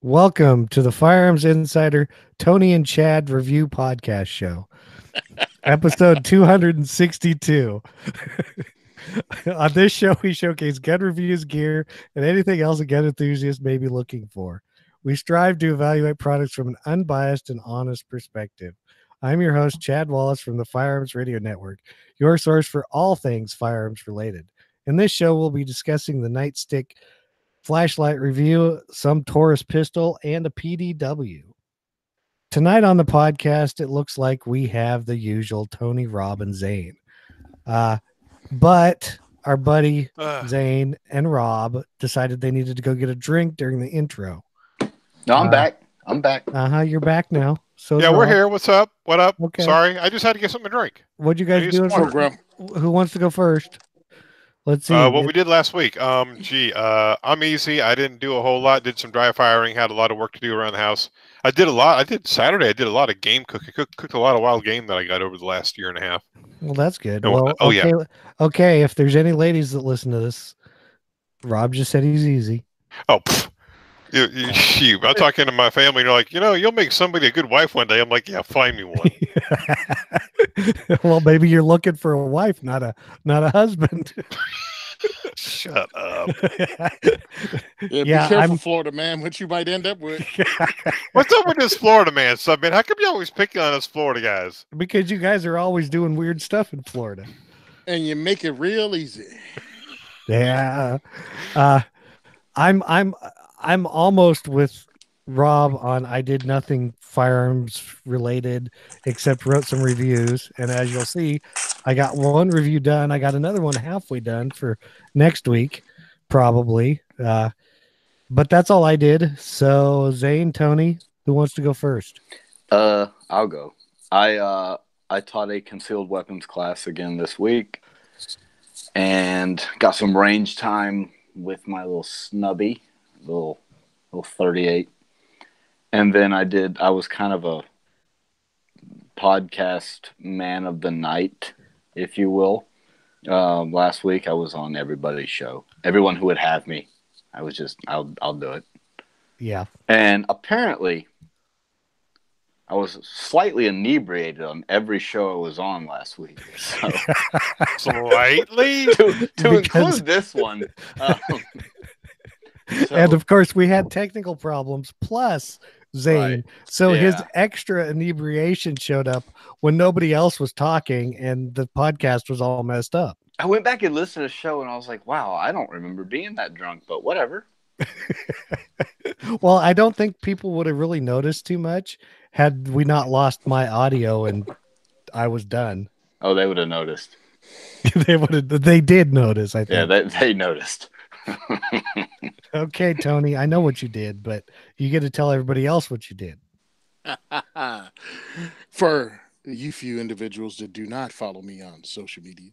Welcome to the Firearms Insider Tony and Chad Review Podcast Show, episode 262. On this show, we showcase gun reviews, gear, and anything else a gun enthusiast may be looking for. We strive to evaluate products from an unbiased and honest perspective. I'm your host, Chad Wallace from the Firearms Radio Network, your source for all things firearms related. In this show, we'll be discussing the Nightstick flashlight review, some Taurus pistol, and a PDW. Tonight on the podcast, it looks like we have the usual Tony, Rob, and Zane. But our buddy Zane and Rob decided they needed to go get a drink during the intro. No, I'm back. You're back now. So yeah, we're here. What's up? What up? Okay. Sorry, I just had to get something to drink. What'd you guys do? Who wants to go first? Let's see. What we did last week. I'm easy. I didn't do a whole lot. Did some dry firing. Had a lot of work to do around the house. I did a lot. Saturday. I did a lot of game cooking. Cooked a lot of wild game that I got over the last year and a half. Well, that's good. Yeah. Okay. If there's any ladies that listen to this, Rob just said he's easy. Oh, I'm talking to my family. And they're like, you'll make somebody a good wife one day. I'm like, yeah, find me one. Well, maybe you're looking for a wife, not a husband. Shut up. Be careful, Florida man, what you might end up with. What's up with this Florida man stuff, man? How come you always picking on us Florida guys? Because you guys are always doing weird stuff in Florida. And you make it real easy. Yeah. I'm almost with Rob on I did nothing firearms related except wrote some reviews, and as you'll see, I got one review done. I got another one halfway done for next week probably, but that's all I did. So Zane, Tony, who wants to go first? I'll go. I taught a concealed weapons class again this week and got some range time with my little snubby, little 38. And then I was kind of a podcast man of the night, if you will. Last week I was on everybody's show. Everyone who would have me. I was just, I'll do it. Yeah. And apparently I was slightly inebriated on every show I was on last week. So slightly? to include this one. And of course we had technical problems plus Zane. Right. So his extra inebriation showed up when nobody else was talking and the podcast was all messed up. I went back and listened to the show and I was like, wow, I don't remember being that drunk, but whatever. Well, I don't think people would have really noticed too much had we not lost my audio and I was done. Oh, they would have noticed. They did notice, I think. Yeah, they noticed. Okay, Tony, I know what you did, but you get to tell everybody else what you did. For you few individuals that do not follow me on social media,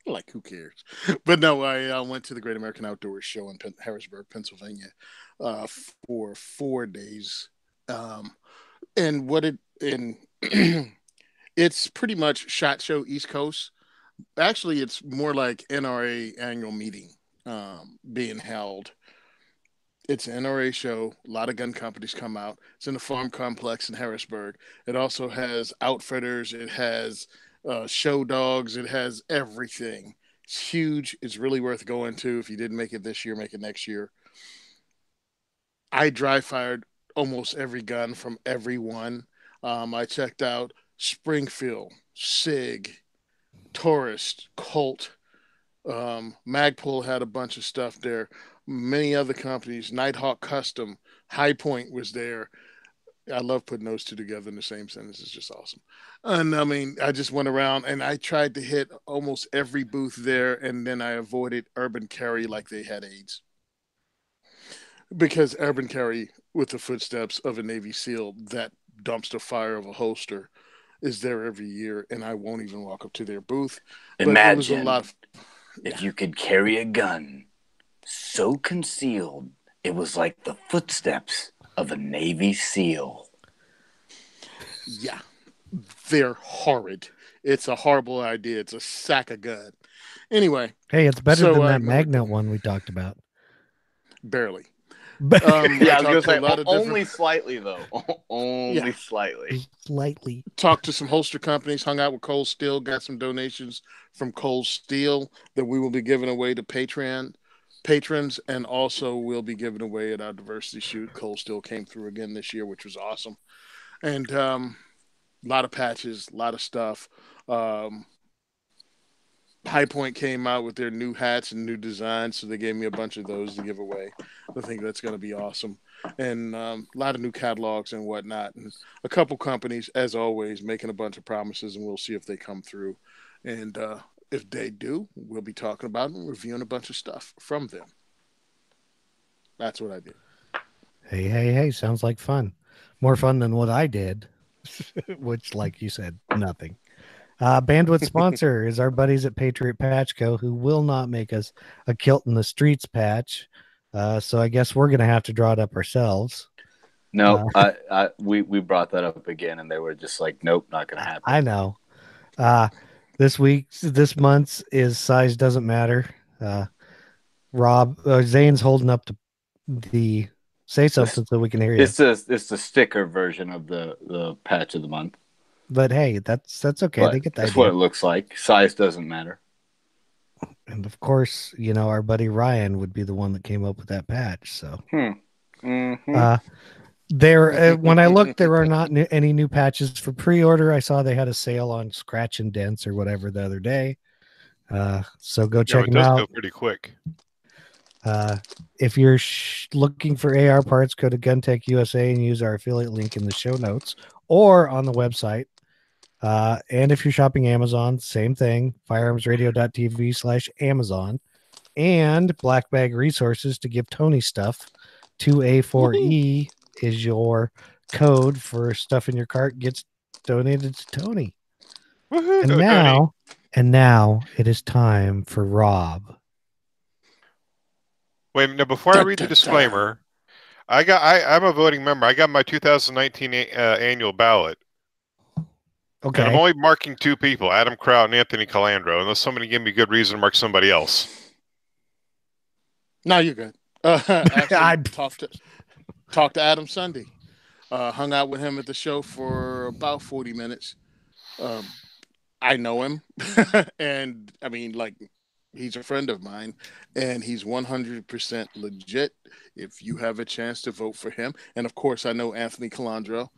like who cares? But no, I went to the Great American Outdoors Show in Harrisburg, Pennsylvania, for 4 days, and it's pretty much SHOT Show East Coast. Actually, it's more like NRA annual meeting being held. It's an NRA show. A lot of gun companies come out. It's in the farm complex in Harrisburg. It also has outfitters. It has show dogs. It has everything. It's huge. It's really worth going to. If you didn't make it this year, make it next year. I dry fired almost every gun from everyone. I checked out Springfield, SIG, Taurus, Colt. Magpul had a bunch of stuff there. Many other companies, Nighthawk Custom, High Point was there. I love putting those two together in the same sentence. It's just awesome. And I mean, I just went around and I tried to hit almost every booth there, and then I avoided Urban Carry like they had AIDS. Because Urban Carry, with the footsteps of a Navy SEAL, that dumpster fire of a holster is there every year, and I won't even walk up to their booth. Imagine if you could carry a gun so concealed, it was like the footsteps of a Navy SEAL. Yeah, they're horrid. It's a horrible idea. It's a sack of gun. Anyway. Hey, it's better than that magnet one we talked about. Barely. Yeah, I was talked to gonna a lot say of only slightly though. Only Yeah. slightly. Slightly. talked to some holster companies, hung out with Cold Steel, got some donations from Cold Steel that we will be giving away to patrons, and also we'll be giving away at our diversity shoot. Cold Steel came through again this year, which was awesome, and a lot of patches, a lot of stuff. High Point came out with their new hats and new designs, so they gave me a bunch of those to give away. I think that's going to be awesome. And a lot of new catalogs and whatnot. And a couple companies, as always, making a bunch of promises, and we'll see if they come through. And if they do, we'll be talking about and reviewing a bunch of stuff from them. That's what I did. Hey, sounds like fun. More fun than what I did, which, like you said, nothing. Bandwidth sponsor is our buddies at Patriot Patch Co, who will not make us a Kilt in the Streets patch. So I guess we're going to have to draw it up ourselves. No, we brought that up again, and they were just like, nope, not going to happen. I know. This month's is size doesn't matter. Zane's holding up the say something so we can hear you. It's the sticker version of the patch of the month. But hey, that's okay. But they get that. That's what it looks like. Size doesn't matter. And of course, our buddy Ryan would be the one that came up with that patch. So, when I looked, there are not any new patches for pre-order. I saw they had a sale on Scratch and Dents or whatever the other day. So go check them out. It does go pretty quick. If you're looking for AR parts, go to GunTech USA and use our affiliate link in the show notes or on the website. And if you're shopping Amazon, same thing, firearmsradio.tv/Amazon, and Black Bag Resources to give Tony stuff. 2A4E is your code for stuff in your cart gets donated to Tony. Woohoo, And now it is time for Rob. Wait, now before I read the disclaimer, I'm a voting member. I got my 2019 annual ballot. Okay. And I'm only marking two people, Adam Kraut and Anthony Calandro, unless somebody give me a good reason to mark somebody else. No, you're good. I talked to Adam Sunday. Hung out with him at the show for about 40 minutes. I know him. And I mean, like, he's a friend of mine, and he's 100% legit. If you have a chance to vote for him, and of course, I know Anthony Calandro.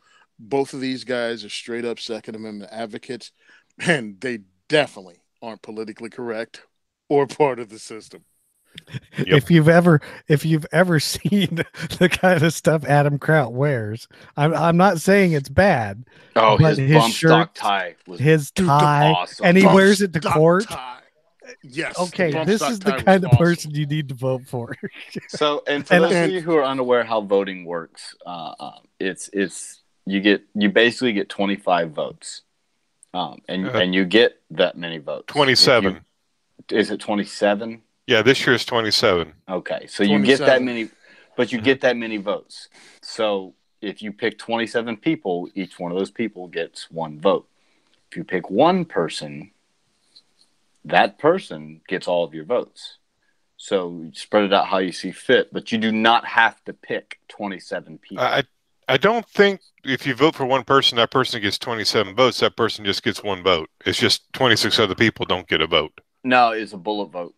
Both of these guys are straight up Second Amendment advocates, and they definitely aren't politically correct or part of the system. Yep. If you've ever seen the kind of stuff Adam Kraut wears, I'm not saying it's bad. Oh, but his bump stock tie was awesome. and he wears it to court. Tie. Yes. Okay, this is the kind of person you need to vote for. So, and for those of you who are unaware how voting works, you basically get 25 votes, and you get that many votes. 27. Is it 27? Yeah, this year is 27. Okay, so you get that many, but you get that many votes. So if you pick 27 people, each one of those people gets one vote. If you pick one person, that person gets all of your votes. So you spread it out how you see fit, but you do not have to pick 27 people. I don't think if you vote for one person, that person gets 27 votes. That person just gets one vote. It's just 26 other people don't get a vote. No, it's a bullet vote.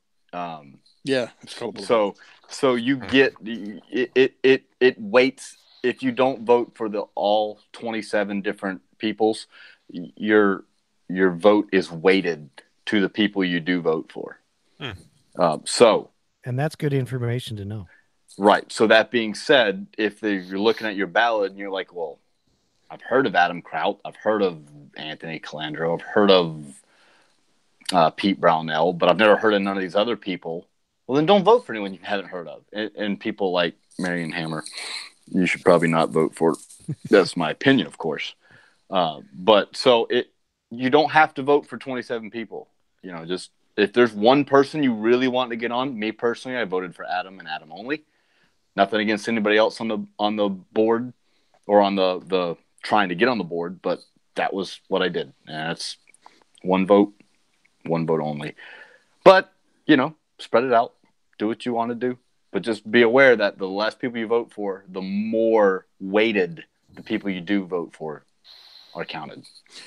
Yeah, it's called bullet vote. So you get it weights. If you don't vote for all 27 different peoples, your vote is weighted to the people you do vote for. And that's good information to know. Right. So that being said, if you're looking at your ballot and you're like, well, I've heard of Adam Kraut, I've heard of Anthony Calandro, I've heard of Pete Brownell, but I've never heard of none of these other people. Well, then don't vote for anyone you haven't heard of. And people like Marion Hammer, you should probably not vote for. That's my opinion, of course. But so you don't have to vote for 27 people. Just if there's one person you really want to get on, me personally, I voted for Adam and Adam only. Nothing against anybody else on the board or on the trying to get on the board, but that was what I did. And that's one vote only. But, spread it out. Do what you want to do. But just be aware that the less people you vote for, the more weighted the people you do vote for are counted.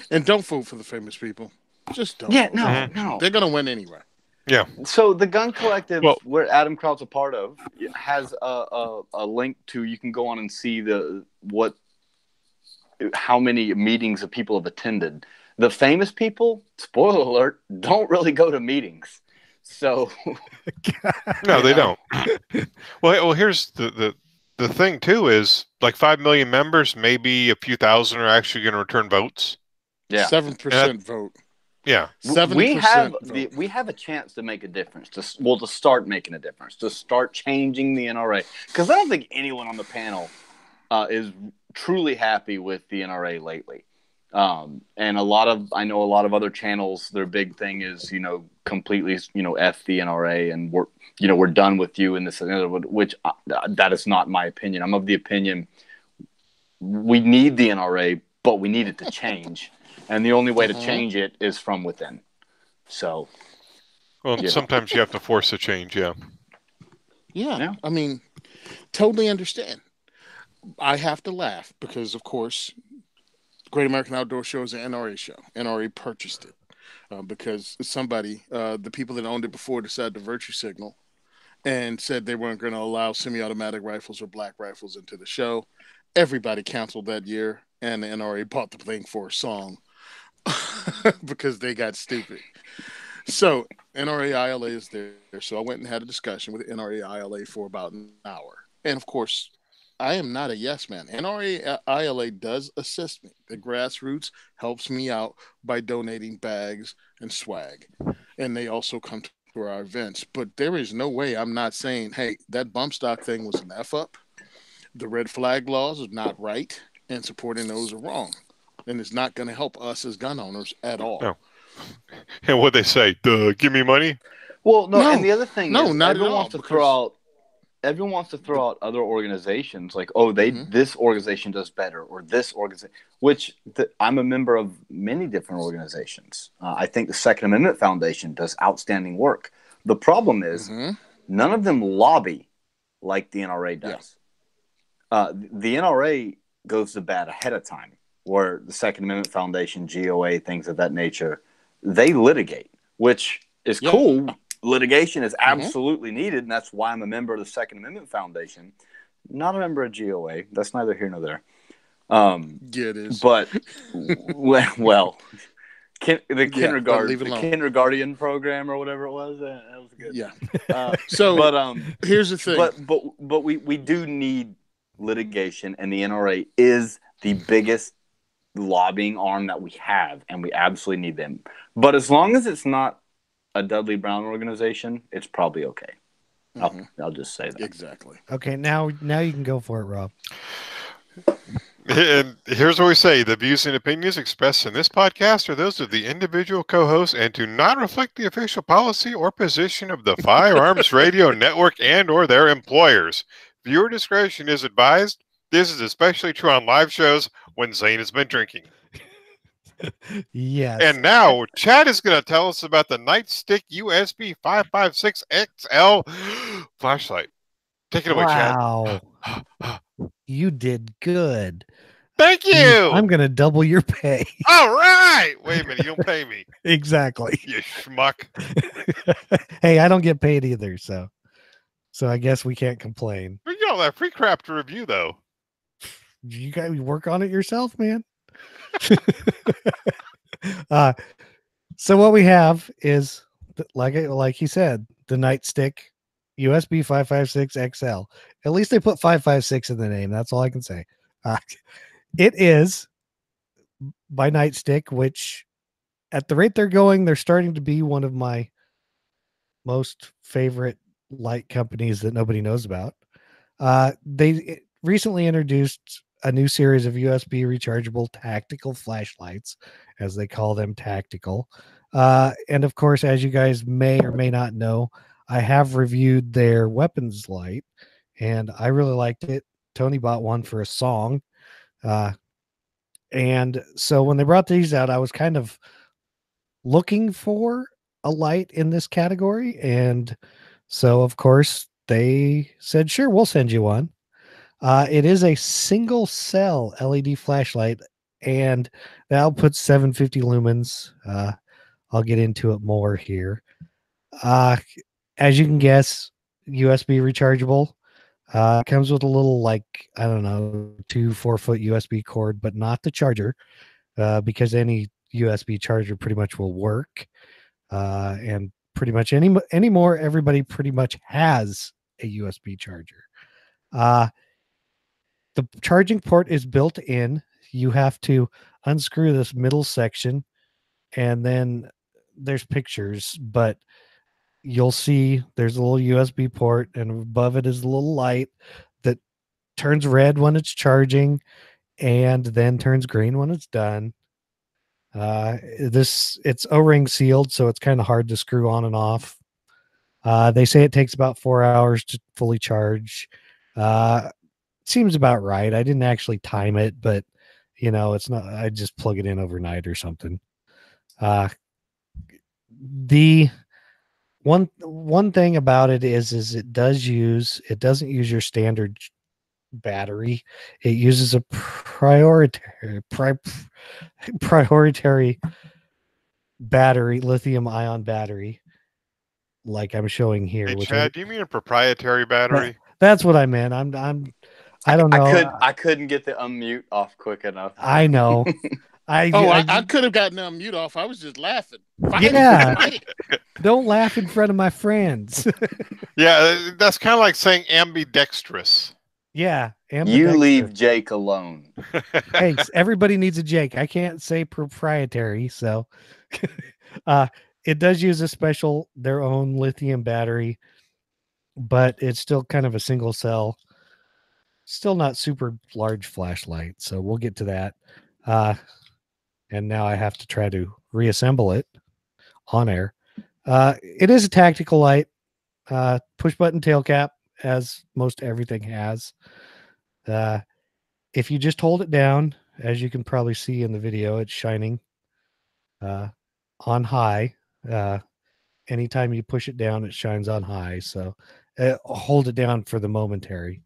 And don't vote for the famous people. Just don't. Yeah, vote. no, no. They're gonna win anyway. Yeah. So the Gun Collective, where Adam Kraut's a part of, has a link to. You can go on and see how many meetings of people have attended. The famous people, spoiler alert, don't really go to meetings. So no, they don't. Well, here's the thing too is like 5 million members, maybe a few thousand are actually going to return votes. Yeah, 7% vote. Yeah, 70%. We have a chance to make a difference. To start making a difference. To start changing the NRA, because I don't think anyone on the panel is truly happy with the NRA lately. And I know a lot of other channels, their big thing is, completely, F the NRA and we're done with you and this and that, which that is not my opinion. I'm of the opinion we need the NRA, but we need it to change. And the only way to change it is from within. So. Well, sometimes you have to force a change. Yeah. Yeah. I mean, totally understand. I have to laugh because, of course, Great American Outdoor Show is an NRA show. NRA purchased it because somebody, the people that owned it before, decided to virtue signal and said they weren't going to allow semi-automatic rifles or black rifles into the show. Everybody canceled that year, and the NRA bought the thing for a song because they got stupid. So NRA ILA is there. So I went and had a discussion with NRA ILA for about an hour. And, of course, I am not a yes man. NRA ILA does assist me. The grassroots helps me out by donating bags and swag. And they also come to our events. But there is no way I'm not saying, hey, that bump stock thing was an F up. The red flag laws are not right. And supporting those are wrong. And it's not going to help us as gun owners at all. No. And what they say, give me money? Well, no, and the other thing is not everyone wants to throw out other organizations like, this organization does better, or this organization, which I'm a member of many different organizations. I think the Second Amendment Foundation does outstanding work. The problem is none of them lobby like the NRA does. Yeah. The NRA goes to bat ahead of time, where the Second Amendment Foundation, GOA, things of that nature, they litigate, which is cool. Litigation is absolutely needed, and that's why I'm a member of the Second Amendment Foundation, not a member of GOA. That's neither here nor there. It is. But, the kindergarten program or whatever it was, that was good. Yeah. Here's the thing. But we do need litigation, and the NRA is the biggest lobbying arm that we have, and we absolutely need them. But as long as it's not a Dudley Brown organization, it's probably okay. I'll just say that. Exactly. Okay, now you can go for it, Rob. And here's what we say: the views and opinions expressed in this podcast are those of the individual co-hosts and do not reflect the official policy or position of the Firearms Radio Network and or their employers. Viewer discretion is advised. This is especially true on live shows when Zane has been drinking. Yes. And now Chad is going to tell us about the Nightstick USB 556 XL flashlight. Take it away, Chad. Wow. You did good. Thank you. I'm going to double your pay. All right. Wait a minute. You don't pay me. Exactly. You schmuck. Hey, I don't get paid either, so I guess we can't complain. We get all that free crap to review, though. You got to work on it yourself, man. So what we have is, like he said, the Nightstick USB 556 XL. At least they put 556 in the name. That's all I can say. It is by Nightstick, which at the rate they're going, they're starting to be one of my most favorite light companies that nobody knows about. They recently introduced a new series of USB rechargeable tactical flashlights, as they call them, tactical. And of course, as you guys may or may not know, I have reviewed their weapons light, and I really liked it. Tony bought one for a song. And so when they brought these out, I was kind of looking for a light in this category. And so, of course, they said, sure, we'll send you one. It is a single cell LED flashlight, and the output's 750 lumens. I'll get into it more here. As you can guess, USB rechargeable. It comes with a little, like, I don't know, 2-4 foot USB cord, but not the charger, because any USB charger pretty much will work. And pretty much anymore, everybody pretty much has a USB charger. The charging port is built in. You have to unscrew this middle section, and then there's pictures, but you'll see there's a little USB port, and above it is a little light that turns red when it's charging and then turns green when it's done. It's O-ring sealed, so it's kind of hard to screw on and off. They say it takes about 4 hours to fully charge. Seems about right. I didn't actually time it, but it's not, I just plug it in overnight or something. The one thing about it is it doesn't use your standard battery. It uses a priority battery, lithium ion battery, like I'm showing here. Hey, Chad, do you mean a proprietary battery? That's what I meant. I don't know. I couldn't get the unmute off quick enough. I know. I could have gotten the unmute off. I was just laughing. Yeah. Don't laugh in front of my friends. Yeah, that's kind of like saying ambidextrous. Yeah. You leave Jake alone. Hey, everybody needs a Jake. I can't say proprietary, so it does use their own lithium battery, but it's still kind of a single cell. Still not super large flashlight, so we'll get to that. And now I have to try to reassemble it on air. It is a tactical light, push button tail cap, as most everything has. If you just hold it down, as you can probably see in the video, it's shining on high. Anytime you push it down, it shines on high. So hold it down for the momentary.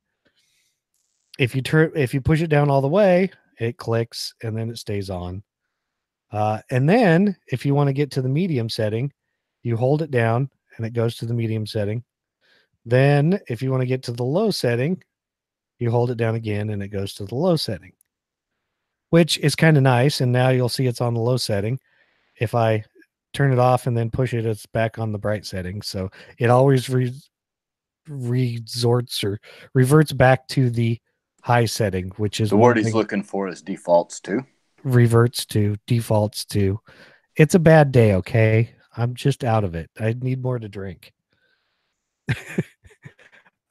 If you push it down all the way, it clicks and then it stays on. And then if you want to get to the medium setting, you hold it down and it goes to the medium setting. Then if you want to get to the low setting, you hold it down again and it goes to the low setting, which is kind of nice. And now you'll see it's on the low setting. If I turn it off and then push it, it's back on the bright setting. So it always reverts back to the high setting, which is the word he's looking for is defaults to. Defaults to. It's a bad day, okay? I'm just out of it. I need more to drink.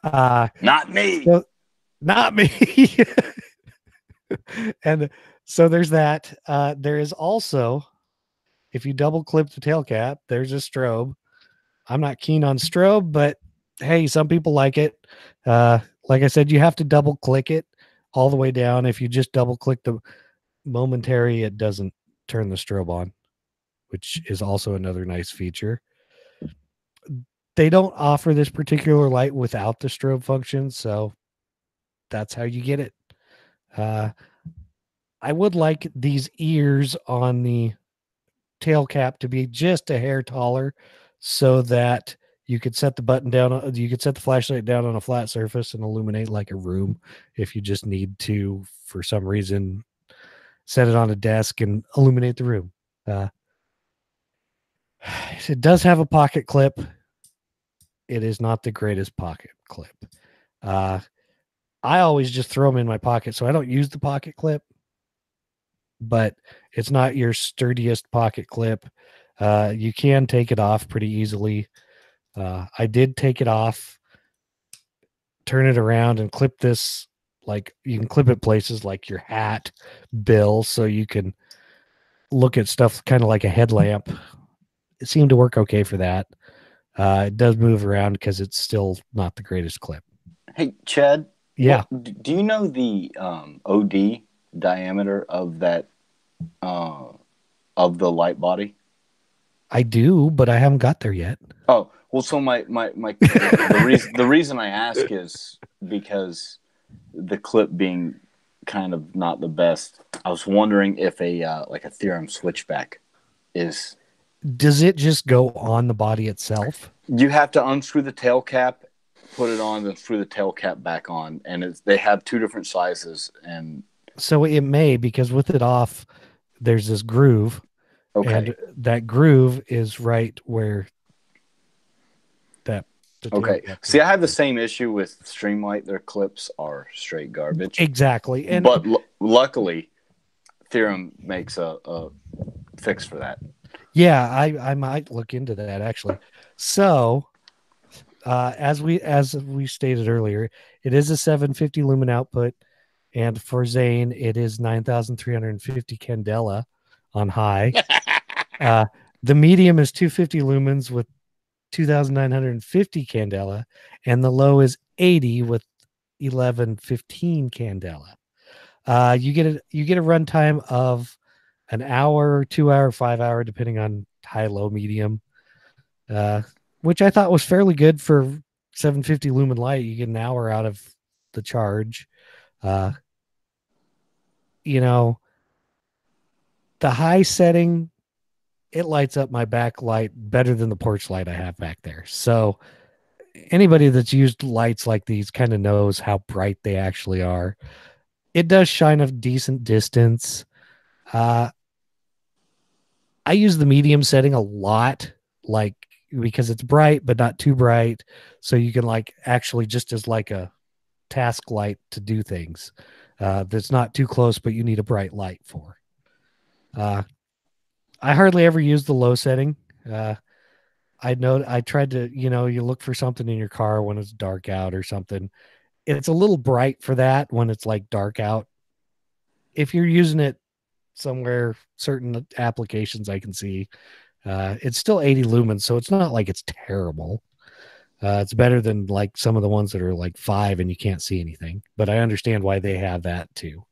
Not me. Not me. And so there's that. There is also, if you double clip the tail cap, there's a strobe. I'm not keen on strobe, but hey, some people like it. Like I said, you have to double click it all the way down. If you just double click the momentary, it doesn't turn the strobe on, which is also another nice feature. They don't offer this particular light without the strobe function, so that's how you get it. I would like these ears on the tail cap to be just a hair taller so that you could set the button down. You could set the flashlight down on a flat surface and illuminate like a room if you just need to, for some reason, set it on a desk and illuminate the room. It does have a pocket clip. It is not the greatest pocket clip. I always just throw them in my pocket, so I don't use the pocket clip, but it's not your sturdiest pocket clip. You can take it off pretty easily. I did take it off, turn it around, and clip this. Like, you can clip it places like your hat, bill, so you can look at stuff kind of like a headlamp. It seemed to work okay for that. It does move around because it's still not the greatest clip. Hey, Chad. Yeah. Do you know the OD diameter of that of the light body? I do, but I haven't got there yet. Oh, Well, so the reason I ask is because the clip being kind of not the best. I was wondering if a like a theorem switchback is. Does it just go on the body itself? You have to unscrew the tail cap, put it on, then screw the tail cap back on, and they have two different sizes. And so it may, because with it off, there's this groove, and that groove is right where that. Okay. See, I have the same issue with Streamlight. Their clips are straight garbage. Exactly, but luckily, Theorem makes a fix for that. Yeah, I might look into that actually. So, as we stated earlier, it is a 750 lumen output, and for Zane, it is 9,350 candela on high. The medium is 250 lumens with 2,950 candela, and the low is 80 with 1115 candela. You get a runtime of an hour, 2 hour, 5 hour, depending on high, low, medium, which I thought was fairly good for 750 lumen light. You get an hour out of the charge. You know, the high setting, it lights up my backlight better than the porch light I have back there. So anybody that's used lights like these kind of knows how bright they actually are. It does shine a decent distance. I use the medium setting a lot, like, because it's bright but not too bright, so you can like actually just as like a task light to do things that's not too close but you need a bright light for. I hardly ever use the low setting. I tried to, you look for something in your car when it's dark out or something. It's a little bright for that when it's like dark out. If you're using it somewhere, certain applications I can see, it's still 80 lumens, so it's not like it's terrible. It's better than like some of the ones that are like 5 and you can't see anything, but I understand why they have that too.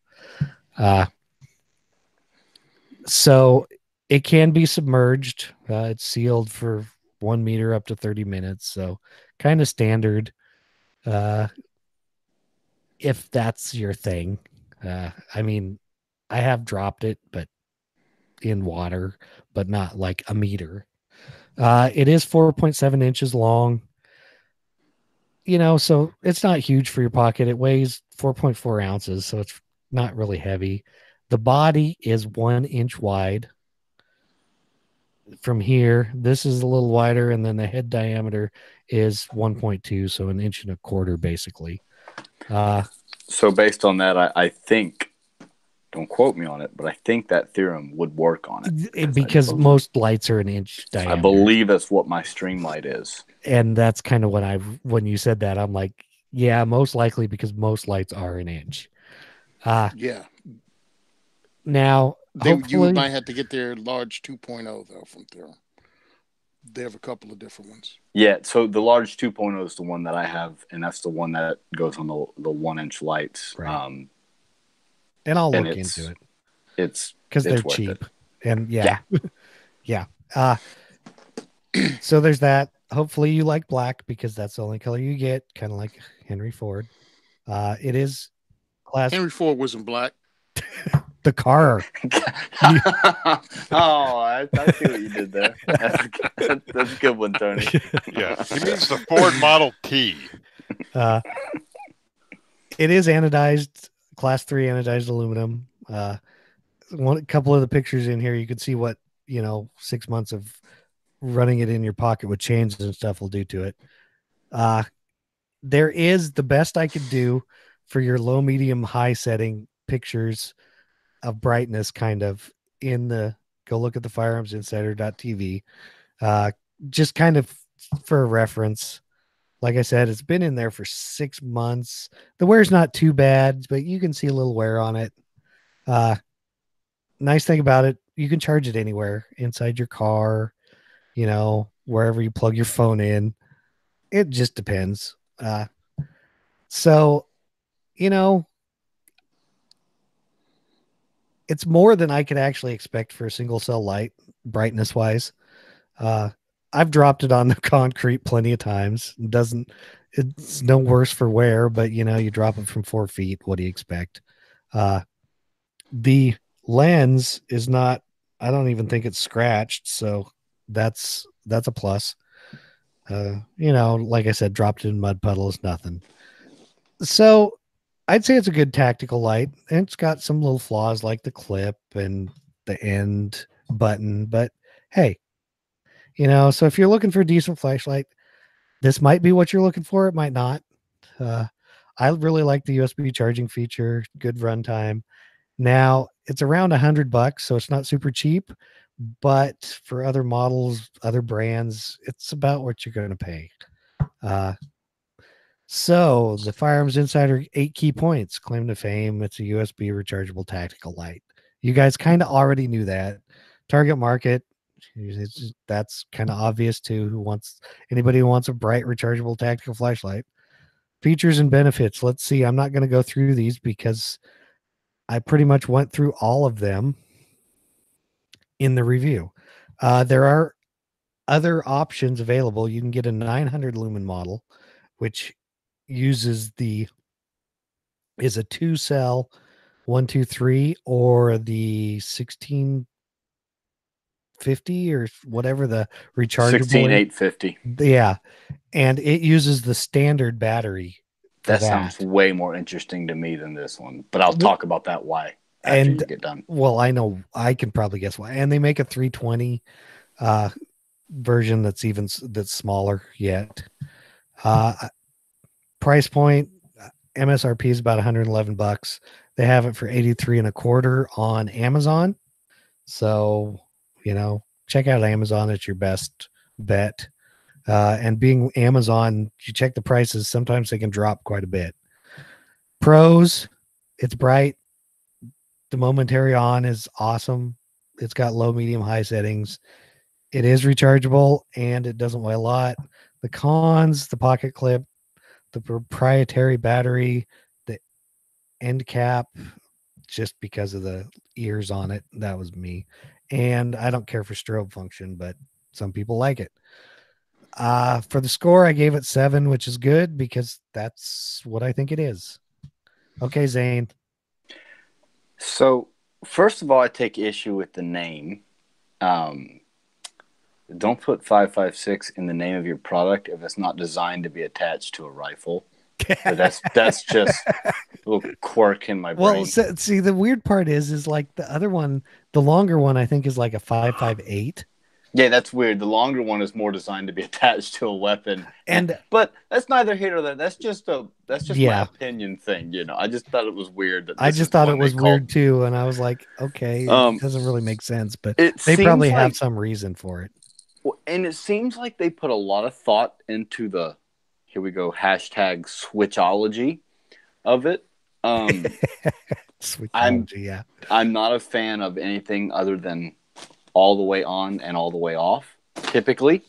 So it can be submerged. It's sealed for 1 meter up to 30 minutes. So kind of standard. If that's your thing. I mean, I have dropped it, but in water, but not like a meter. It is 4.7 inches long. So it's not huge for your pocket. It weighs 4.4 ounces, so it's not really heavy. The body is 1 inch wide. From here, this is a little wider, and then the head diameter is 1.2, so 1.25 inches, basically. So based on that, I think, don't quote me on it, but I think that theorem would work on it. Because most lights are 1 inch diameter. I believe that's what my Streamlight is. And that's kind of when you said that, I'm like, yeah, most likely, because most lights are 1 inch. Yeah. Now, you might have to get their large 2.0 though from Theorem. They have a couple of different ones. Yeah, so the large 2.0 is the one that I have, and that's the one that goes on the 1 inch lights. Right. And I'll look into it. It's because they're cheap. And yeah. So there's that. Hopefully you like black, because that's the only color you get, kind of like Henry Ford. It is class. Henry Ford wasn't black. The car. I see what you did there. That's a good one, Tony. Yeah, he means the Ford Model T. It is anodized, class 3 anodized aluminum. A couple of the pictures in here, you can see what 6 months of running it in your pocket with chains and stuff will do to it. There is the best I could do for your low, medium, high setting pictures of brightness, kind of go look at the firearmsinsider.tv. Just kind of for a reference. Like I said, it's been in there for 6 months. The wear's not too bad, but you can see a little wear on it. Nice thing about it, you can charge it anywhere, inside your car, wherever you plug your phone in. It just depends. So, it's more than I could actually expect for a single cell light, brightness wise. I I've dropped it on the concrete plenty of times. It's no worse for wear, but you drop it from 4 feet. What do you expect? The lens is not, I don't even think it's scratched. So that's a plus. Like I said, dropped it in mud puddles, nothing. So I'd say it's a good tactical light. And it's got some little flaws like the clip and the end button, but hey, so if you're looking for a decent flashlight, this might be what you're looking for. It might not. I really like the USB charging feature, good runtime. Now it's around $100, so it's not super cheap, but for other models, other brands, it's about what you're going to pay. So the Firearms Insider 8 key points, claim to fame. It's a USB rechargeable tactical light. You guys kind of already knew that. Target market, that's kind of obvious too. Anybody who wants a bright rechargeable tactical flashlight. Features and benefits. Let's see. I'm not going to go through these because I pretty much went through all of them in the review. There are other options available. You can get a 900 lumen model, which is a 2-cell 123 or the 1650 or whatever the rechargeable 16850. Yeah, and it uses the standard battery. That sounds way more interesting to me than this one, but I'll talk about that why after you get done. Well, I know I can probably guess why. And they make a 320 version that's smaller yet. Price point MSRP is about $111. They have it for $83.25 on Amazon. So, check out Amazon. It's your best bet. And being Amazon, you check the prices. Sometimes they can drop quite a bit. Pros, it's bright. The momentary on is awesome. It's got low, medium, high settings. It is rechargeable and it doesn't weigh a lot. The cons, the pocket clip, the proprietary battery, the end cap, just because of the ears on it. That was me. And I don't care for strobe function, but some people like it. For the score, I gave it 7, which is good because that's what I think it is. Okay, Zane. So, first of all, I take issue with the name. Don't put 5.56 in the name of your product if it's not designed to be attached to a rifle. But that's just a little quirk in my brain. Well, see, the weird part is like the other one, the longer one, I think is like a 5.58. Yeah, that's weird. The longer one is more designed to be attached to a weapon, but that's neither here nor there. That's just my opinion thing, I just thought it was weird. I just thought it was weird too, and I was like, okay, it doesn't really make sense, but they probably have some reason for it. And it seems like they put a lot of thought into the #Switchology of it. Switchology, I'm not a fan of anything other than all the way on and all the way off, typically.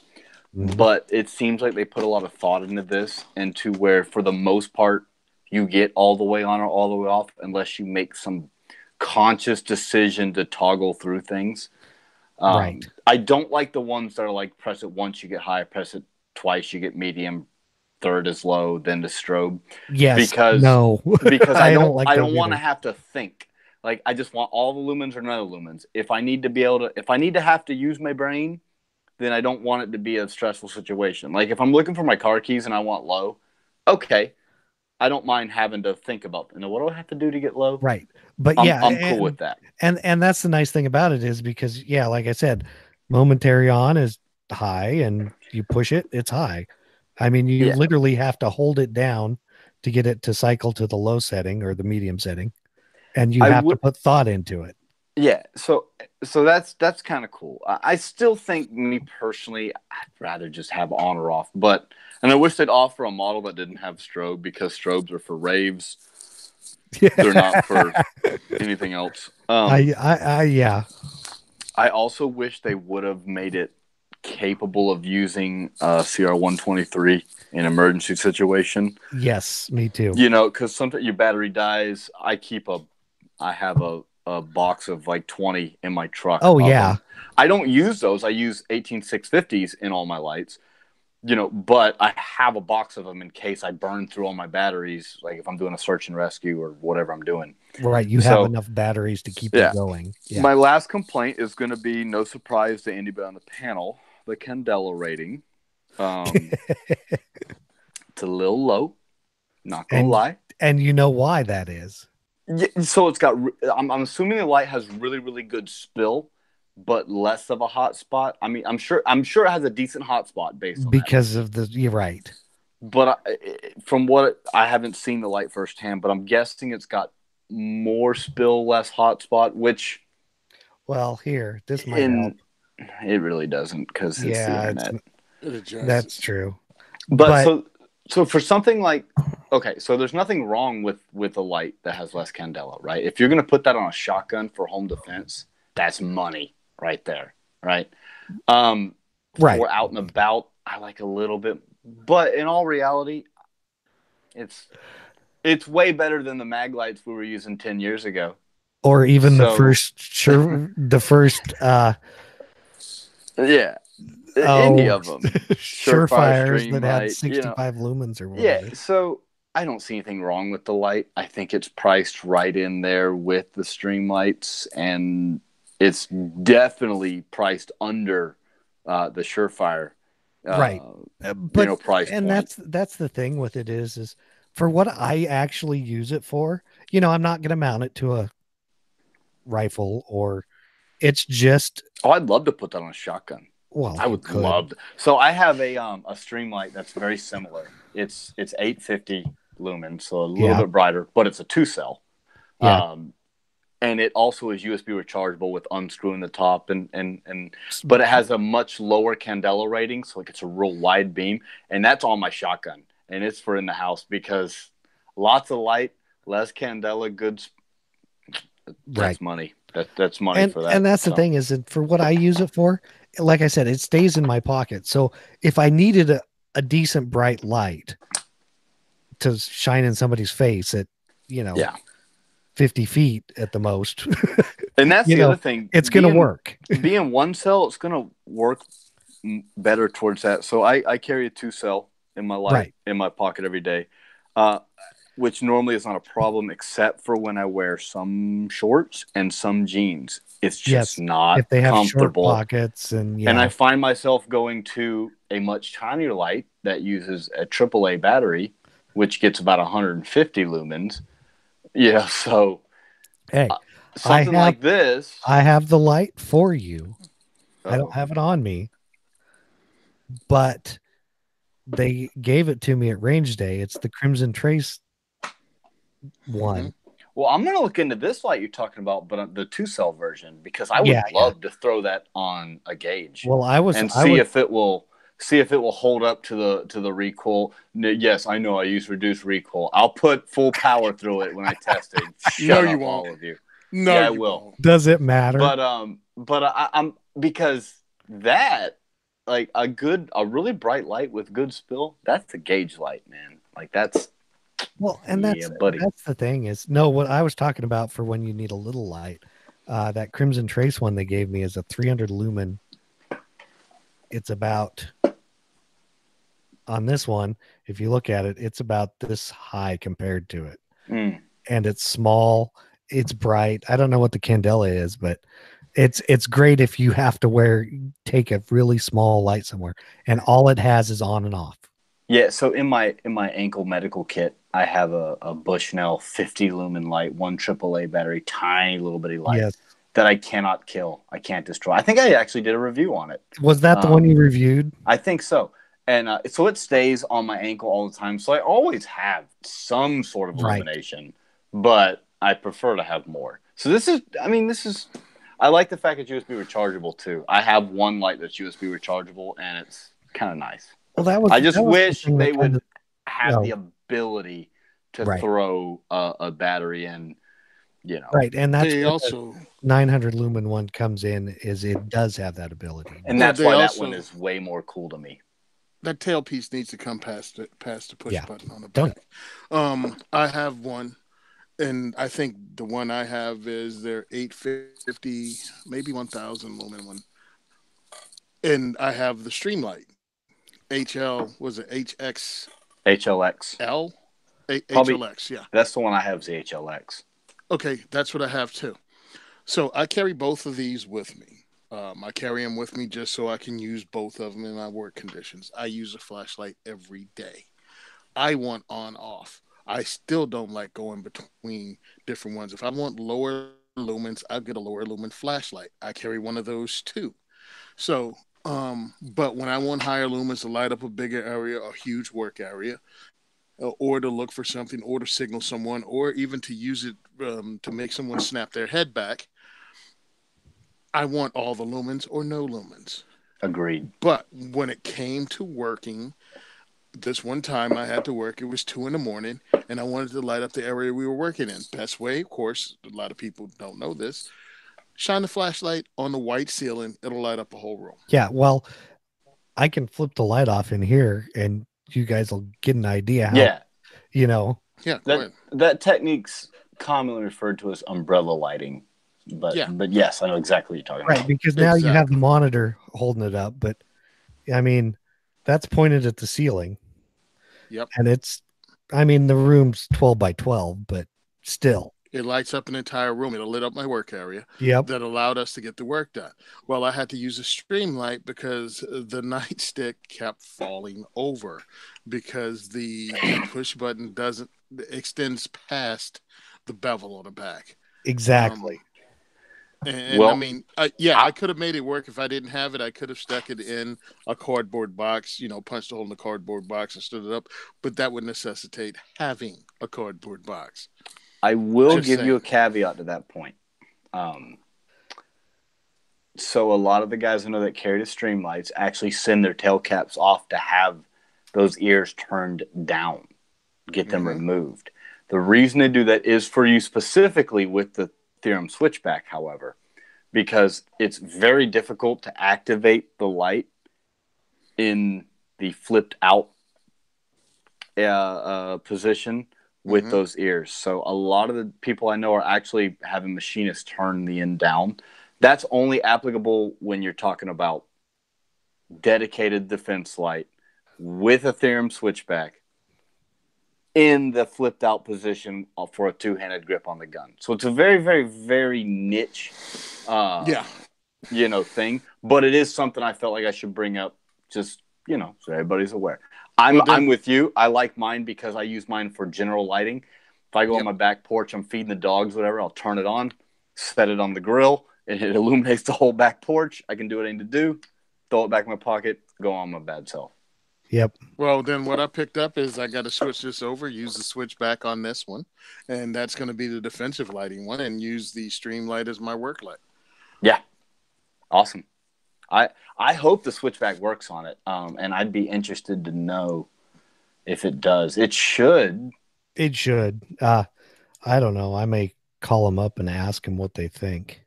Mm-hmm. But it seems like they put a lot of thought into this, into where, for the most part, you get all the way on or all the way off, unless you make some conscious decision to toggle through things. Right. I don't like the ones that are like, press it once, you get high, press it twice, you get medium, third is low, then to strobe. Yes. Because I don't want to have to think. Like, I just want all the lumens or none of the lumens. If I need to have to use my brain, then I don't want it to be a stressful situation. Like, if I'm looking for my car keys and I want low, okay, I don't mind having to think about, what do I have to do to get low? Right. But I'm cool with that. And that's the nice thing about it is because, like I said, momentary on is high and you push it, it's high. I mean, you literally have to hold it down to get it to cycle to the low setting or the medium setting. And you have to put thought into it. Yeah, so that's kind of cool. I still think, me personally, I'd rather just have on or off. And I wish they'd offer a model that didn't have strobe, because strobes are for raves. They're not for anything else. I also wish they would have made it capable of using CR123 in emergency situation. Yes, me too. Because sometimes your battery dies. I have a a box of like 20 in my truck. Oh yeah. I don't use those. I use 18650s in all my lights, but I have a box of them in case I burn through all my batteries, like if I'm doing a search and rescue or whatever I'm doing. Right. You have enough batteries to keep it going. Yeah. My last complaint is going to be, no surprise to anybody on the panel, the Candela rating. It's a little low, not going to lie. And you know why that is. Yeah, so it's got, I'm assuming the light has really, really good spill, but less of a hot spot. I mean, I'm sure it has a decent hot spot based on because of you're right. But from what I haven't seen the light firsthand, but I'm guessing it's got more spill, less hot spot, which, well, this might help. It really doesn't, because it's the internet. That's true. But so for something like, okay, so there's nothing wrong with a light that has less candela, right? If you're going to put that on a shotgun for home defense, that's money right there, right? Right. For out and about, I like a little bit, but in all reality, it's way better than the mag lights we were using 10 years ago, or even the first any of them, Surefires that had 65 lumens or whatever. Yeah, so I don't see anything wrong with the light. I think it's priced right in there with the Streamlights, and it's definitely priced under the Surefire, right? But price. And point. that's the thing with it is for what I actually use it for. I'm not going to mount it to a rifle, or it's just. Oh, I'd love to put that on a shotgun. Well, I would love to. So I have a Streamlight that's very similar. It's 850 lumens, so a little bit brighter, but it's a 2-cell. Yeah. And it also is USB rechargeable with unscrewing the top, but it has a much lower candela rating, so it gets a real wide beam, and that's on my shotgun, and it's for in the house, because lots of light, less candela, good. That's money. That's money for that. And that's the thing is that for what I use it for, like I said, it stays in my pocket. So if I needed a decent bright light to shine in somebody's face at 50 feet at the most, and that's the other thing, it's going to work. Being 1-cell, it's going to work better towards that. So I carry a 2-cell in my light in my pocket every day, which normally is not a problem, except for when I wear some shorts and some jeans. It's just not if they have comfortable. Short pockets and I find myself going to a much tinier light that uses a AAA battery, which gets about 150 lumens. Yeah, so hey, something like this. I have the light for you. I don't have it on me, but they gave it to me at range day. It's the Crimson Trace one. Well, I'm going to look into this light you're talking about, but the 2-cell version, because I would love to throw that on a gauge. Well, see if it will hold up to the recoil. Yes, I know I use reduced recoil. I'll put full power through it when I test it. No, you won't. All of you. No, yeah, I will. Does it matter? But I'm because that, like, a really bright light with good spill, that's a gauge light, man. Like, that's. Well, and that's the thing is, what I was talking about for when you need a little light, that Crimson Trace one they gave me is a 300 lumen. It's about, on this one, if you look at it, it's about this high compared to it. And it's small, it's bright. I don't know what the candela is, but it's great if you have to take a really small light somewhere, and all it has is on and off. Yeah, so in my ankle medical kit, I have a Bushnell 50 lumen light, 1 AAA battery, tiny little bitty light that I cannot kill. I can't destroy. I think I actually did a review on it. Was that the one you reviewed? I think so. And so it stays on my ankle all the time. So I always have some sort of illumination, but I prefer to have more. So this is, I like the fact that USB rechargeable too. I have one light that's USB rechargeable, and it's kind of nice. Well, I just wish they would have the ability to throw a battery in, Right, and that's also 900 lumen one comes in, is it does have that ability, and that's why that one is way more cool to me. That tailpiece needs to come past the push button on the back. I have one, and I think the one I have is their 850, maybe 1000 lumen one. And I have the Streamlight. Was it HXL? HLX. Probably HLX, yeah. that's the one I have is the HLX. Okay, that's what I have too. So I carry both of these with me. I carry them with me just so I can use both of them in my work conditions. I use a flashlight every day. I want on off. I still don't like going between different ones. If I want lower lumens, I'll get a lower lumen flashlight. I carry one of those too. So, but when I want higher lumens to light up a bigger area, a huge work area, or to look for something, or to signal someone, or even to use it to make someone snap their head back, I want all the lumens or no lumens. Agreed. But when it came to working, this one time I had to work, it was 2 a.m, and I wanted to light up the area we were working in. Best way, of course, a lot of people don't know this, shine the flashlight on the white ceiling, it'll light up a whole room. Yeah, well, I can flip the light off in here and you guys will get an idea how, Yeah. Yeah, go ahead. That technique's commonly referred to as umbrella lighting. But yes, I know exactly what you're talking about. Right, because now you have the monitor holding it up, but I mean, that's pointed at the ceiling. Yep. And the room's 12 by 12, but still. It lights up an entire room. It lit up my work area. Yep. That allowed us to get the work done. Well, I had to use a Streamlight because the nightstick kept falling over because the push button extends past the bevel on the back. Exactly. I could have made it work if I didn't have it. I could have stuck it in a cardboard box, punched a hole in the cardboard box and stood it up. But that would necessitate having a cardboard box. I will give you a caveat to that point. So a lot of the guys I know that carry the Streamlights actually send their tail caps off to have those ears turned down, get them removed. The reason they do that is for you specifically with the Theorem switchback, however, because it's very difficult to activate the light in the flipped out position with those ears. So a lot of the people I know are actually having machinists turn the end down. That's only applicable when you're talking about dedicated defense light with a Theorem switchback in the flipped out position for a two-handed grip on the gun. So it's a very, very, very niche thing. But it is something I felt like I should bring up just, so everybody's aware. I'm with you. I like mine because I use mine for general lighting. If I go on my back porch, I'm feeding the dogs, whatever, I'll turn it on, set it on the grill, and it illuminates the whole back porch. I can do what I need to do, throw it back in my pocket, go on my bad self. Yep. Well, then what I picked up is I got to switch this over, use the switch back on this one, and that's going to be the defensive lighting one, and use the Streamlight as my work light. Yeah. Awesome. I hope the switchback works on it, and I'd be interested to know if it does. It should. It should. I don't know. I may call them up and ask them what they think.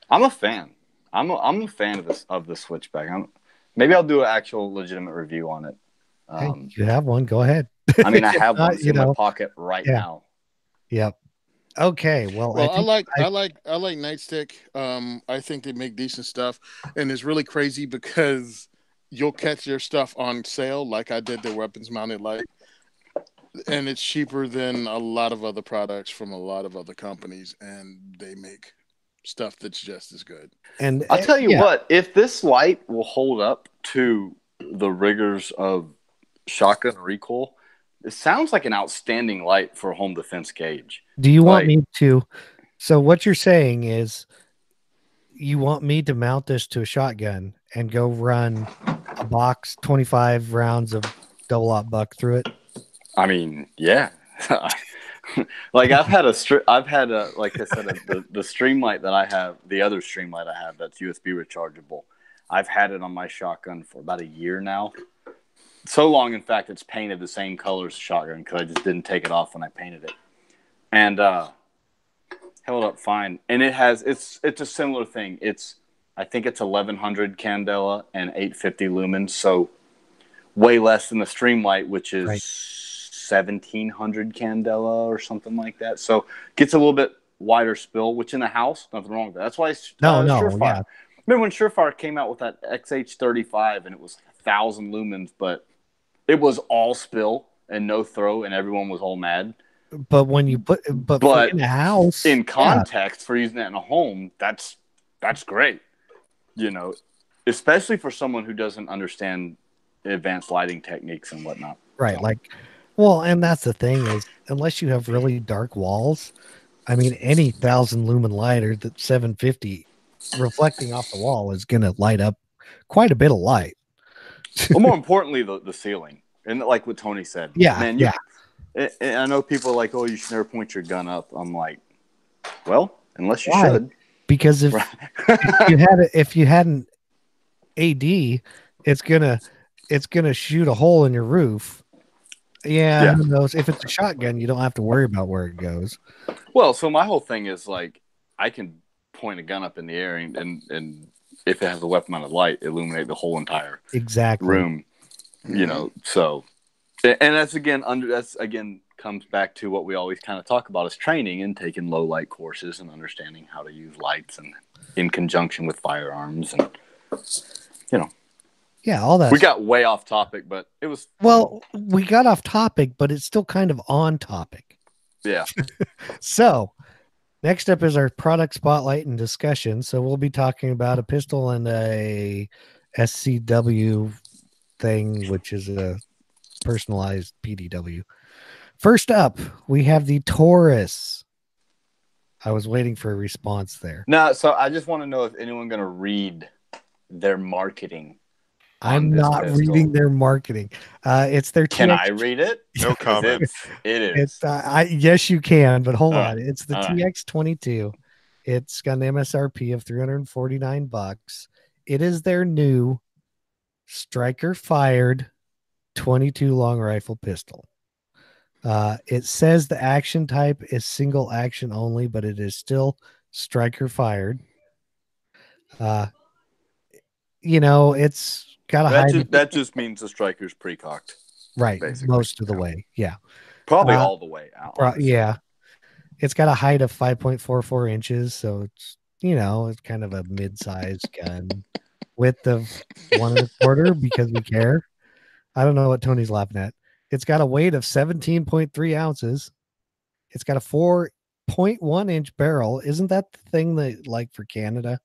I'm a fan. I'm a fan of the switchback. Maybe I'll do an actual legitimate review on it. Hey, you have one. Go ahead. I mean, I have one in my pocket right now. Yep. Okay. Well, I like Nightstick. I think they make decent stuff, and it's really crazy because you'll catch their stuff on sale, like I did their weapons mounted light, and it's cheaper than a lot of other products from a lot of other companies, and they make stuff that's just as good. And I'll tell you what, if this light will hold up to the rigors of shotgun recoil, it sounds like an outstanding light for a home defense gauge. Do you want me to? So what you're saying is you want me to mount this to a shotgun and go run a box 25 rounds of double aught buck through it? I mean, yeah. Like I've had like I said, the Streamlight that I have, the other Streamlight I have that's USB rechargeable. I've had it on my shotgun for about a year now. So long, in fact, it's painted the same color as the shotgun because I just didn't take it off when I painted it, and held up fine. And it's a similar thing. I think it's 1100 candela and 850 lumens, so way less than the Streamlight, which is 1700 candela or something like that. So gets a little bit wider spill, which in the house, nothing wrong with that. That's why Surefire. Yeah. Remember when Surefire came out with that XH35 and it was 1,000 lumens, but it was all spill and no throw, and everyone was all mad. But when you put, but in a house, in context for using that in a home, that's great. You know, especially for someone who doesn't understand advanced lighting techniques and whatnot. Right. And that's the thing is, unless you have really dark walls, I mean, any 1,000 lumen lighter that's 750 reflecting off the wall is going to light up quite a bit of light. Well, more importantly, the ceiling. And like what Tony said. Yeah. Man, and I know people are like, oh, you should never point your gun up. I'm like, well, unless you should. Because if you had an AD, it's gonna shoot a hole in your roof. Yeah. Who knows? If it's a shotgun, you don't have to worry about where it goes. Well, so my whole thing is like, I can point a gun up in the air and if it has a weapon mounted light, illuminate the whole entire room. You know, so and that's again comes back to what we always kind of talk about is training and taking low light courses and understanding how to use lights and in conjunction with firearms and all that. We got way off topic, but it was we got off topic, but it's still kind of on topic. Yeah. So next up is our product spotlight and discussion. So we'll be talking about a pistol and a SCW thing, which is a personalized PDW. First up, we have the Taurus. I was waiting for a response there. No, so I just want to know if anyone going to read their marketing. I'm not reading their marketing. It's their. Can I read it? No comment. It is. Yes, you can, but hold on. Right. It's the TX22. It's got an MSRP of $349. It is their new striker fired 22 long rifle pistol. It says the action type is single action only, but it is still striker fired. It's got a that just means the striker's pre-cocked. Right. Basically. Most of the way. Yeah. Probably all the way out. Yeah. It's got a height of 5.44 inches. So it's, it's kind of a mid-sized gun. Width of 1.25 because we care. I don't know what Tony's laughing at. It's got a weight of 17.3 ounces. It's got a 4.1 inch barrel. Isn't that the thing that like for Canada?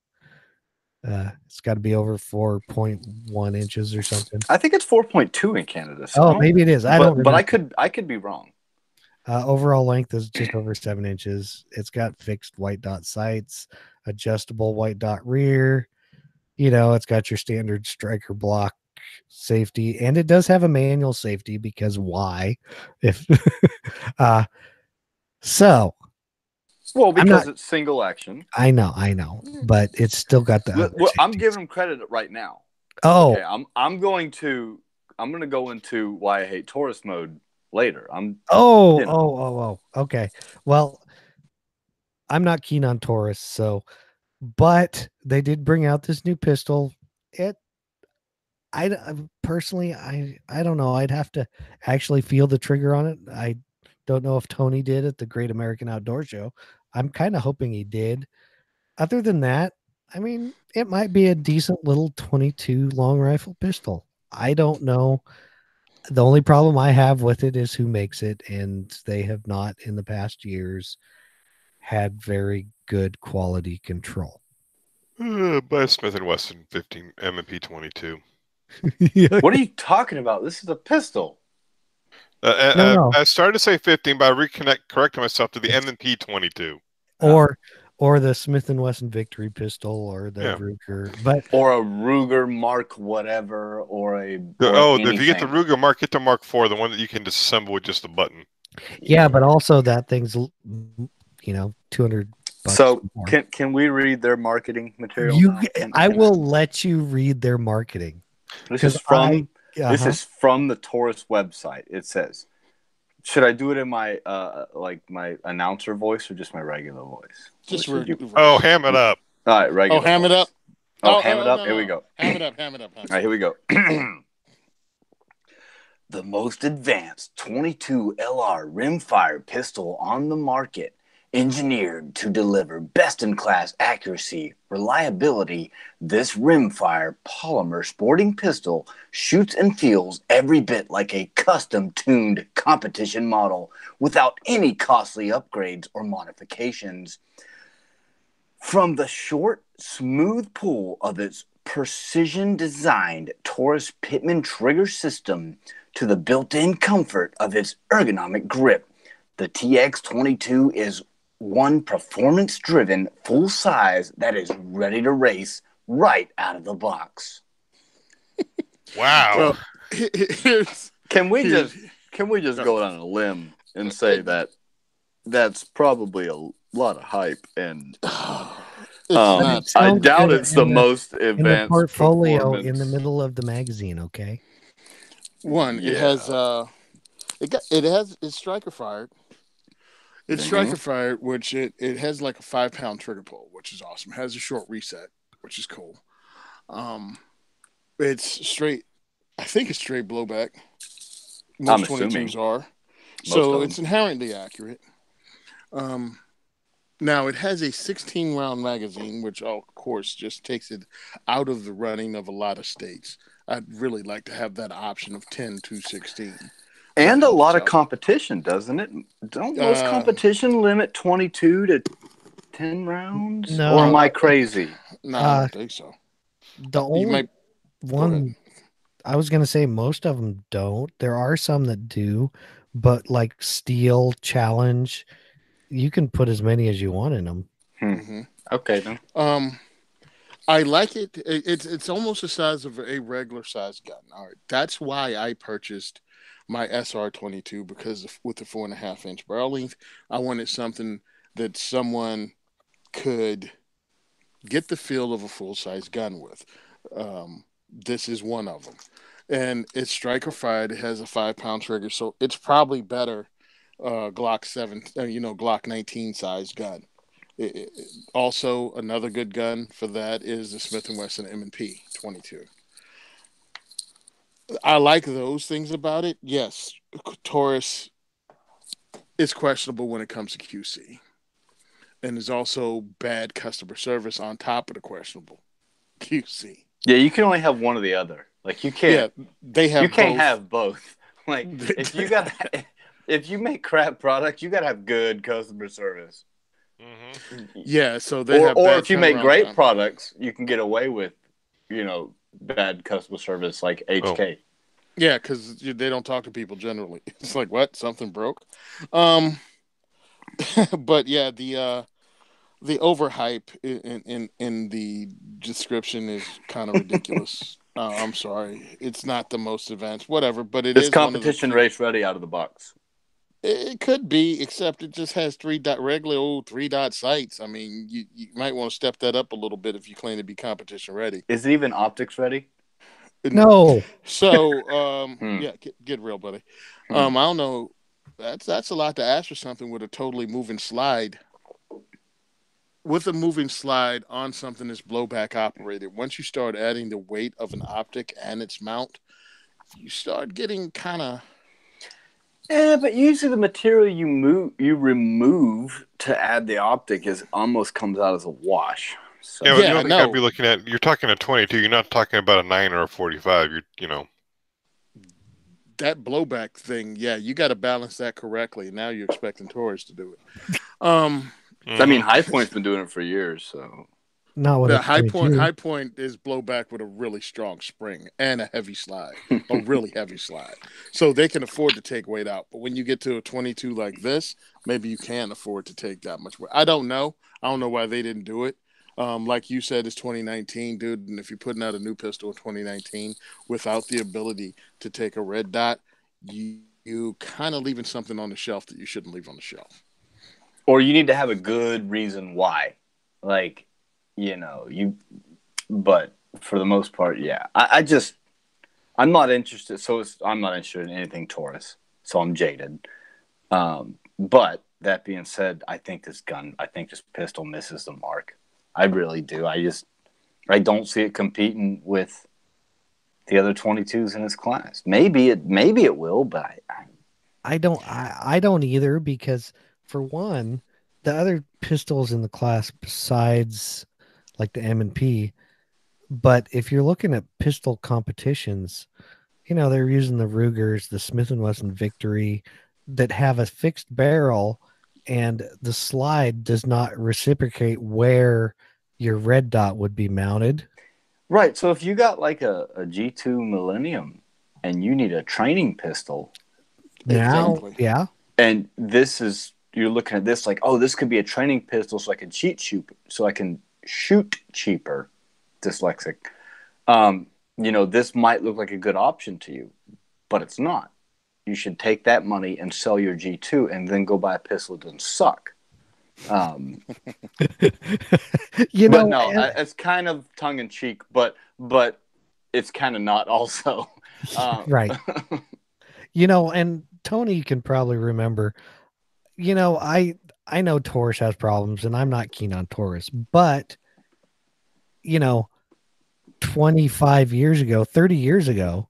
It's got to be over 4.1 inches or something. I think it's 4.2 in Canada. So maybe it is. I don't remember. But I could be wrong. Overall length is just over 7 inches. It's got fixed white dot sights, adjustable white dot rear. It's got your standard striker block safety, and it does have a manual safety because why? If because it's single action. I know, but it's still got the. Well, I'm giving them credit right now. Oh, okay, I'm going to go into why I hate Taurus mode later. Okay. Well, I'm not keen on Taurus, but they did bring out this new pistol. I personally, I don't know. I'd have to actually feel the trigger on it. I don't know if Tony did at the Great American Outdoor Show. I'm kind of hoping he did. Other than that, I mean, it might be a decent little 22 long rifle pistol. I don't know. The only problem I have with it is who makes it, and they have not in the past years had very good quality control. By Smith & Wesson 15 M&P 22. What are you talking about? This is a pistol. No. I started to say 15, but I corrected myself to the M&P 22. Or the Smith & Wesson Victory pistol, or the Ruger, or a Ruger Mark whatever, if you get the Ruger Mark, get the Mark IV, the one that you can disassemble with just a button. Yeah, but also that thing's $200. So can we read their marketing material? I will let you read their marketing. This is from the Taurus website. It says, should I do it in my my announcer voice or just my regular voice? Just ham it up. All right, regular. Oh, ham it up. Ham it up. Here we go. Ham it up. All right, here we go. the most advanced 22 LR rimfire pistol on the market, engineered to deliver best-in-class accuracy, reliability. This rimfire polymer sporting pistol shoots and feels every bit like a custom-tuned competition model without any costly upgrades or modifications. From the short, smooth pull of its precision-designed Taurus Pittman trigger system to the built-in comfort of its ergonomic grip, the TX22 is one performance-driven full size that is ready to race right out of the box. Wow. Well, here's Can we Here- just go on a limb and say that that's probably a lot of hype, and it's not. It I sounds doubt good it's the in the- most in the advanced portfolio performance. in the middle of the magazine. Okay. One, it Yeah. has it's striker fired. It's Mhm. striker fired, which it has like a 5-pound trigger pull, which is awesome. It has a short reset, which is cool. It's straight. I think it's straight blowback. I'm Most assuming. 22s are. Most So of it's inherently accurate. Now it has a 16-round magazine, which of course just takes it out of the running of a lot of states. I'd really like to have that option of 10 to 16. And a lot of So- competition, doesn't it? Don't most competition limit 22 to 10 rounds? No. Or am I crazy? No, I don't think so. The You only might one I was gonna say most of them don't. There are some that do, but like Steel Challenge, you can put as many as you want in them. Mhm. Okay, then. I like it. It's almost the size of a regular size gun. All right, that's why I purchased my SR22, because with the 4.5-inch barrel length, I wanted something that someone could get the feel of a full size gun with. This is one of them, and it's striker fired. It has a 5-pound trigger, so it's probably better. Glock 7, Glock 19 size gun. Also, another good gun for that is the Smith & Wesson M&P 22. I like those things about it. Yes, Taurus is questionable when it comes to QC. And there's also bad customer service on top of the questionable QC. Yeah, you can only have one or the other. Like you can't. Yeah, they have You can't both. have both. Like if you make crap products, you gotta have good customer service. Mm-hmm. Yeah, so they have Or bad if you make turnaround great time. products, you can get away with, bad customer service like HK. Yeah, because they don't talk to people generally. It's like, what? Something broke? But yeah, the overhype in the description is kind of ridiculous. I'm sorry, it's not the most advanced, whatever. But it It's is one of the competition few- race ready out of the box. It could be, except it just has regular old 3-dot sights. I mean, you might want to step that up a little bit if you claim to be competition ready. Is it even optics ready? No. So, Hmm. yeah, get real, buddy. I don't know. That's a lot to ask for something with a totally moving slide. With a moving slide on something that's blowback operated, once you start adding the weight of an optic and its mount, you start getting kind of. Yeah, but usually the material you remove to add the optic almost comes out as a wash. So Yeah, but Yeah, you don't think no. I'd be looking at. You're talking a 22. You're not talking about a 9 or a 45. That blowback thing, yeah, you got to balance that correctly. Now you're expecting Taurus to do it. I mean, High Point's been doing it for years, so Not with The a high 22. point is blowback with a really strong spring and a heavy slide, a really heavy slide. So they can afford to take weight out. But when you get to a 22 like this, maybe you can't afford to take that much weight. I don't know. I don't know why they didn't do it. Like you said, it's 2019, dude. And if you're putting out a new pistol in 2019 without the ability to take a red dot, you kind of leaving something on the shelf that you shouldn't leave on the shelf. or you need to have a good reason why, like, But for the most part, yeah. I'm not interested. I'm not interested in anything Taurus. So I'm jaded. But that being said, I think this pistol misses the mark. I really do. I don't see it competing with the other 22s in his class. Maybe it will, but I don't either, because for one, the other pistols in the class besides like the M&P, but if you're looking at pistol competitions, they're using the Rugers, the Smith & Wesson Victory that have a fixed barrel, and the slide does not reciprocate where your red dot would be mounted. Right. So if you got like a G2 Millennium and you need a training pistol, now, yeah. And you're looking at this like, oh, this could be a training pistol so I can shoot cheaper. Dyslexic. This might look like a good option to you, but it's not. You should take that money and sell your G2 and then go buy a pistol that doesn't suck. It's kind of tongue in cheek, but it's kind of not also. Right. And Tony can probably remember, I know Taurus has problems and I'm not keen on Taurus, but 25 years ago, 30 years ago,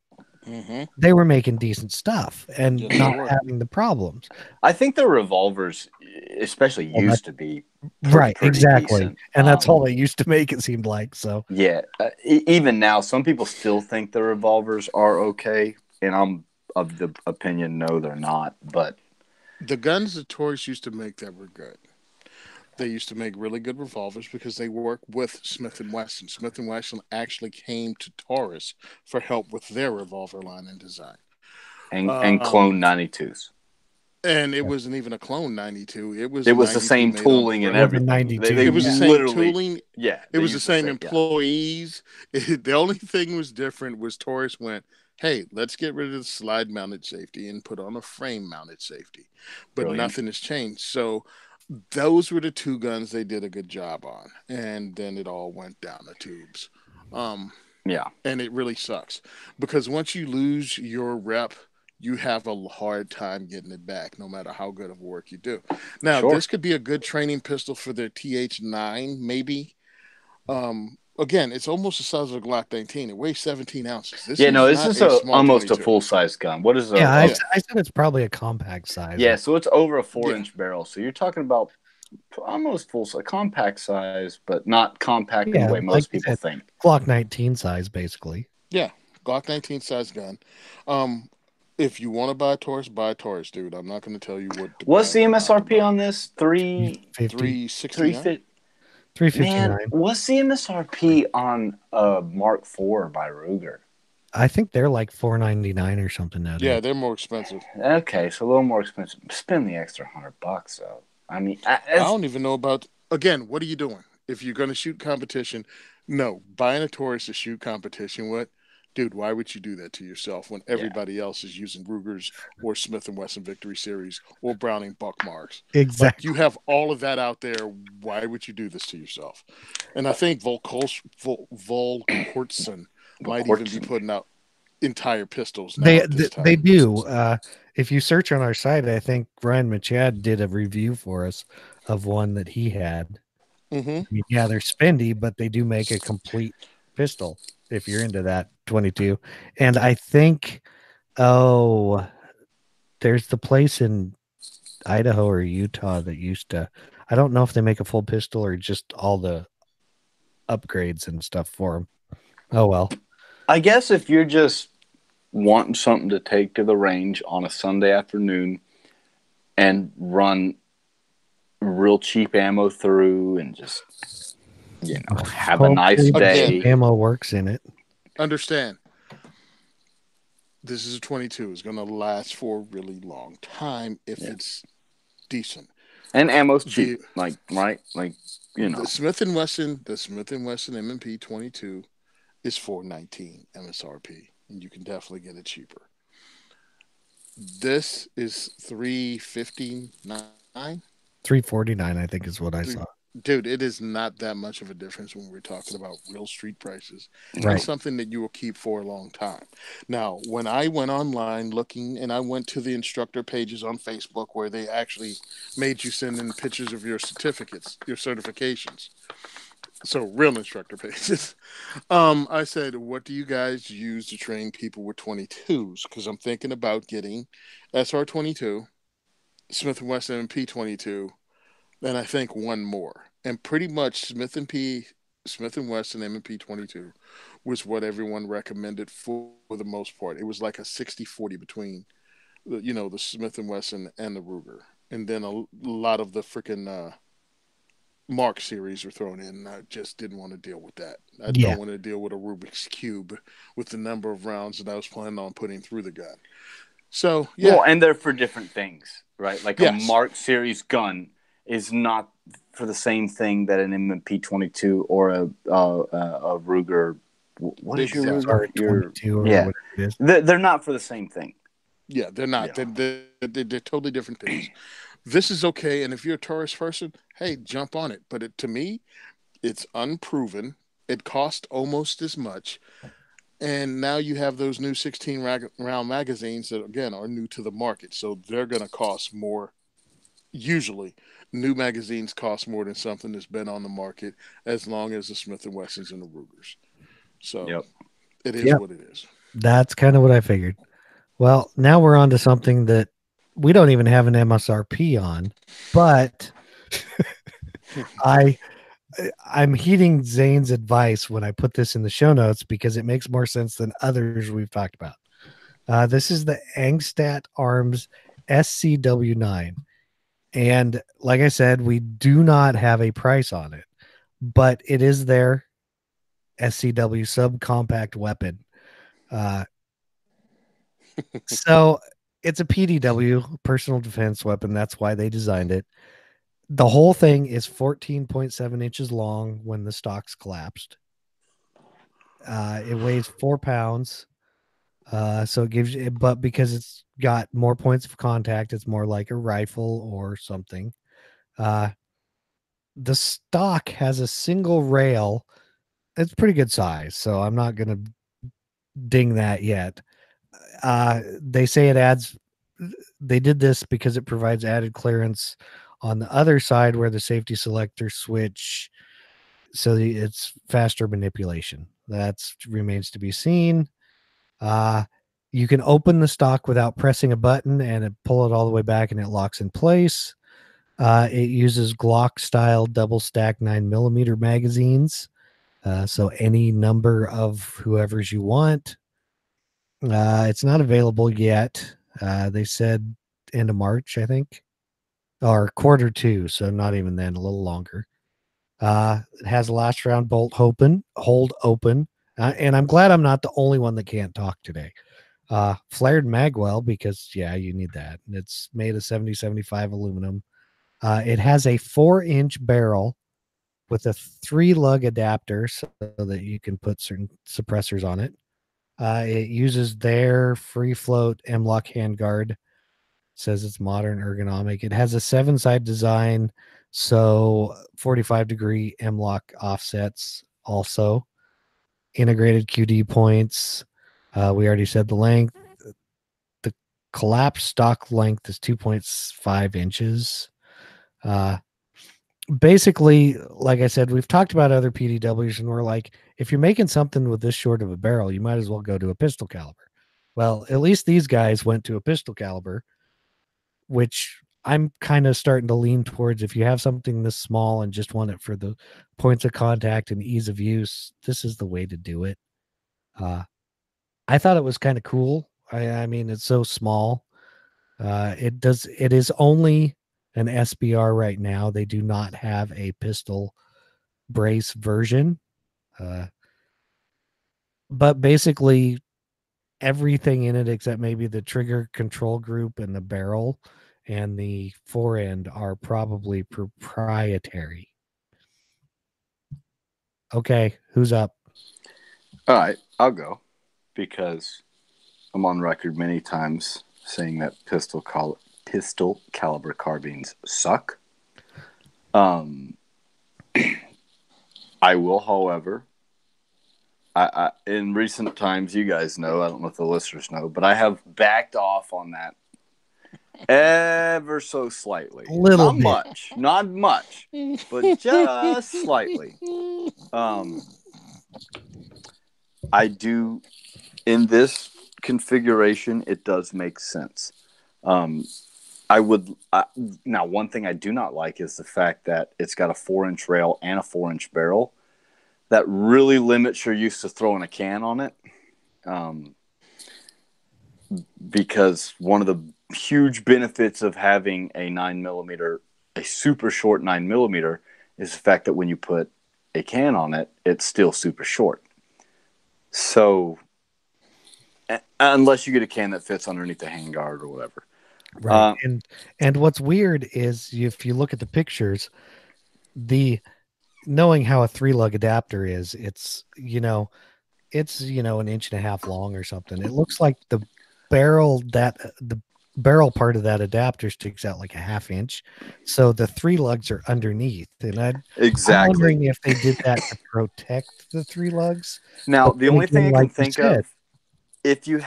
they were making decent stuff and not having the problems. I think the revolvers especially used to be right, exactly. Decent. And that's all they used to make, it seemed like. So yeah, even now some people still think the revolvers are okay, and I'm of the opinion no, they're not. But the guns that Taurus used to make that were good, they used to make really good revolvers because they work with Smith & Wesson. Smith & Wesson actually came to Taurus for help with their revolver line and design. And clone 92s. And it wasn't even a clone 92. It was the same tooling and everything. It was the same tooling. Yeah. It was the same employees. The only thing was different was Taurus went, hey, let's get rid of the slide mounted safety and put on a frame mounted safety. But nothing has changed. So those were the two guns they did a good job on. And then it all went down the tubes. Yeah. And it really sucks. Because once you lose your rep, you have a hard time getting it back, no matter how good of work you do. Now, this could be a good training pistol for their TH9, maybe. Again, it's almost the size of a Glock 19. It weighs 17 ounces. This is almost a full-size gun. What is it? Yeah, I said it's probably a compact size. Yeah, so it's over a 4-inch barrel. So you're talking about almost full-size, compact size, but not compact in the way most people think. Glock 19 size, basically. Yeah, Glock 19 size gun. If you want to buy a Taurus, dude. I'm not going to tell you what. What's the MSRP on this? $369. $359. Man, what's the MSRP on Mark IV by Ruger? I think they're like $499 or something now. Yeah, they're more expensive. Okay, so a little more expensive. Spend the extra $100 though. I mean, I don't even know about. Again, what are you doing? If you're going to shoot competition, no, buying a Taurus to shoot competition with. Dude, why would you do that to yourself when everybody else is using Rugers or Smith & Wesson Victory Series or Browning Buckmarks? Exactly. Like, you have all of that out there. Why would you do this to yourself? And I think Volkortson might even be putting out entire pistols now. They do. If you search on our site, I think Ryan Machad did a review for us of one that he had. Mm-hmm. I mean, yeah, they're spendy, but they do make a complete pistol if you're into that 22. And I think there's the place in Idaho or Utah that used to, I don't know if they make a full pistol or just all the upgrades and stuff for them. Oh well, I guess if you're just wanting something to take to the range on a Sunday afternoon and run real cheap ammo through and just have a nice day. Ammo works in it. Understand, this is a 22. It's going to last for a really long time if it's decent. And ammo's cheap, right? The Smith & Wesson M&P 22 is $419 MSRP, and you can definitely get it cheaper. This is $359. $349, I think, is what I saw. Dude, it is not that much of a difference when we're talking about real street prices. Right. It's something that you will keep for a long time. Now, when I went online looking, and I went to the instructor pages on Facebook where they actually made you send in pictures of your certificates, your certifications. So real instructor pages. I said, what do you guys use to train people with 22s? Because I'm thinking about getting SR22, Smith & Wesson M&P 22, and I think one more. And pretty much Smith & Wesson M&P 22 was what everyone recommended for the most part. It was like a 60-40 between, the Smith & Wesson and the Ruger. And then a lot of the freaking Mark series were thrown in. And I just didn't want to deal with that. I don't want to deal with a Rubik's Cube with the number of rounds that I was planning on putting through the gun. So, yeah. Well, and they're for different things, right? Like Yes. a Mark series gun is not for the same thing that an M&P 22 or a Ruger. What is your Ruger? Whatever it is. They're not for the same thing. Yeah, they're not. Yeah. They're totally different things. This is okay, and if you're a Taurus person, hey, jump on it. But to me, it's unproven. It cost almost as much. And now you have those new 16-round magazines that, again, are new to the market. So they're going to cost more. Usually, new magazines cost more than something that's been on the market as long as the Smith & Wessons and the Rugers. So it is what it is. That's kind of what I figured. Well, now we're on to something that we don't even have an MSRP on, but I'm heeding Zane's advice when I put this in the show notes because it makes more sense than others we've talked about. This is the Angstrom Arms SCW9. And like I said, we do not have a price on it, but it is their SCW subcompact weapon. So it's a PDW, personal defense weapon. That's why they designed it. The whole thing is 14.7 inches long when the stock's collapsed. It weighs 4 pounds. So it gives you, but because it's got more points of contact, it's more like a rifle or something. The stock has a single rail. It's pretty good size, so I'm not going to ding that yet. They say they did this because it provides added clearance on the other side where the safety selector switch, so it's faster manipulation. That remains to be seen. You can open the stock without pressing a button and pull it all the way back and it locks in place. It uses Glock style double stack 9mm magazines. So any number of whoever's you want. It's not available yet. They said end of March, I think, or Q2. So not even then, a little longer. It has a last round bolt hold open. And I'm glad I'm not the only one that can't talk today. Flared magwell, because you need that. It's made of 70-75 aluminum. It has a 4-inch barrel with a 3-lug adapter so that you can put certain suppressors on it. It uses their free float M-Lock handguard. Says it's modern ergonomic. It has a 7-side design, so 45-degree M-Lock offsets also. Integrated QD points. We already said the length. The collapsed stock length is 2.5 inches. Basically, like I said, we've talked about other PDWs, and we're like, if you're making something with this short of a barrel, you might as well go to a pistol caliber. Well, at least these guys went to a pistol caliber, which I'm kind of starting to lean towards. If you have something this small and just want it for the points of contact and ease of use, this is the way to do it. I thought it was kind of cool. I mean, it's so small. It is only an SBR right now. They do not have a pistol brace version. But basically everything in it except maybe the trigger control group and the barrel and the forend are probably proprietary. Okay, who's up? All right, I'll go because I'm on record many times saying that pistol caliber carbines suck. I will, however, I in recent times, you guys know, I don't know if the listeners know, but I have backed off on that ever so slightly. A little Not bit. not much, but just slightly. I do, in this configuration, it does make sense. Now, one thing I do not like is the fact that it's got a 4-inch rail and a 4-inch barrel. That really limits your use of throwing a can on it. Because one of the huge benefits of having a 9mm, a super short 9mm, is the fact that when you put a can on it, it's still super short. So, unless you get a can that fits underneath the handguard or whatever. Right. And what's weird is if you look at the pictures, knowing how a 3-lug adapter is, it's an 1.5 inches long or something. It looks like the barrel part of that adapter sticks out like a 1/2 inch. So the 3 lugs are underneath. And I'm wondering if they did that to protect the 3 lugs. Now, the only thing I can think of, if you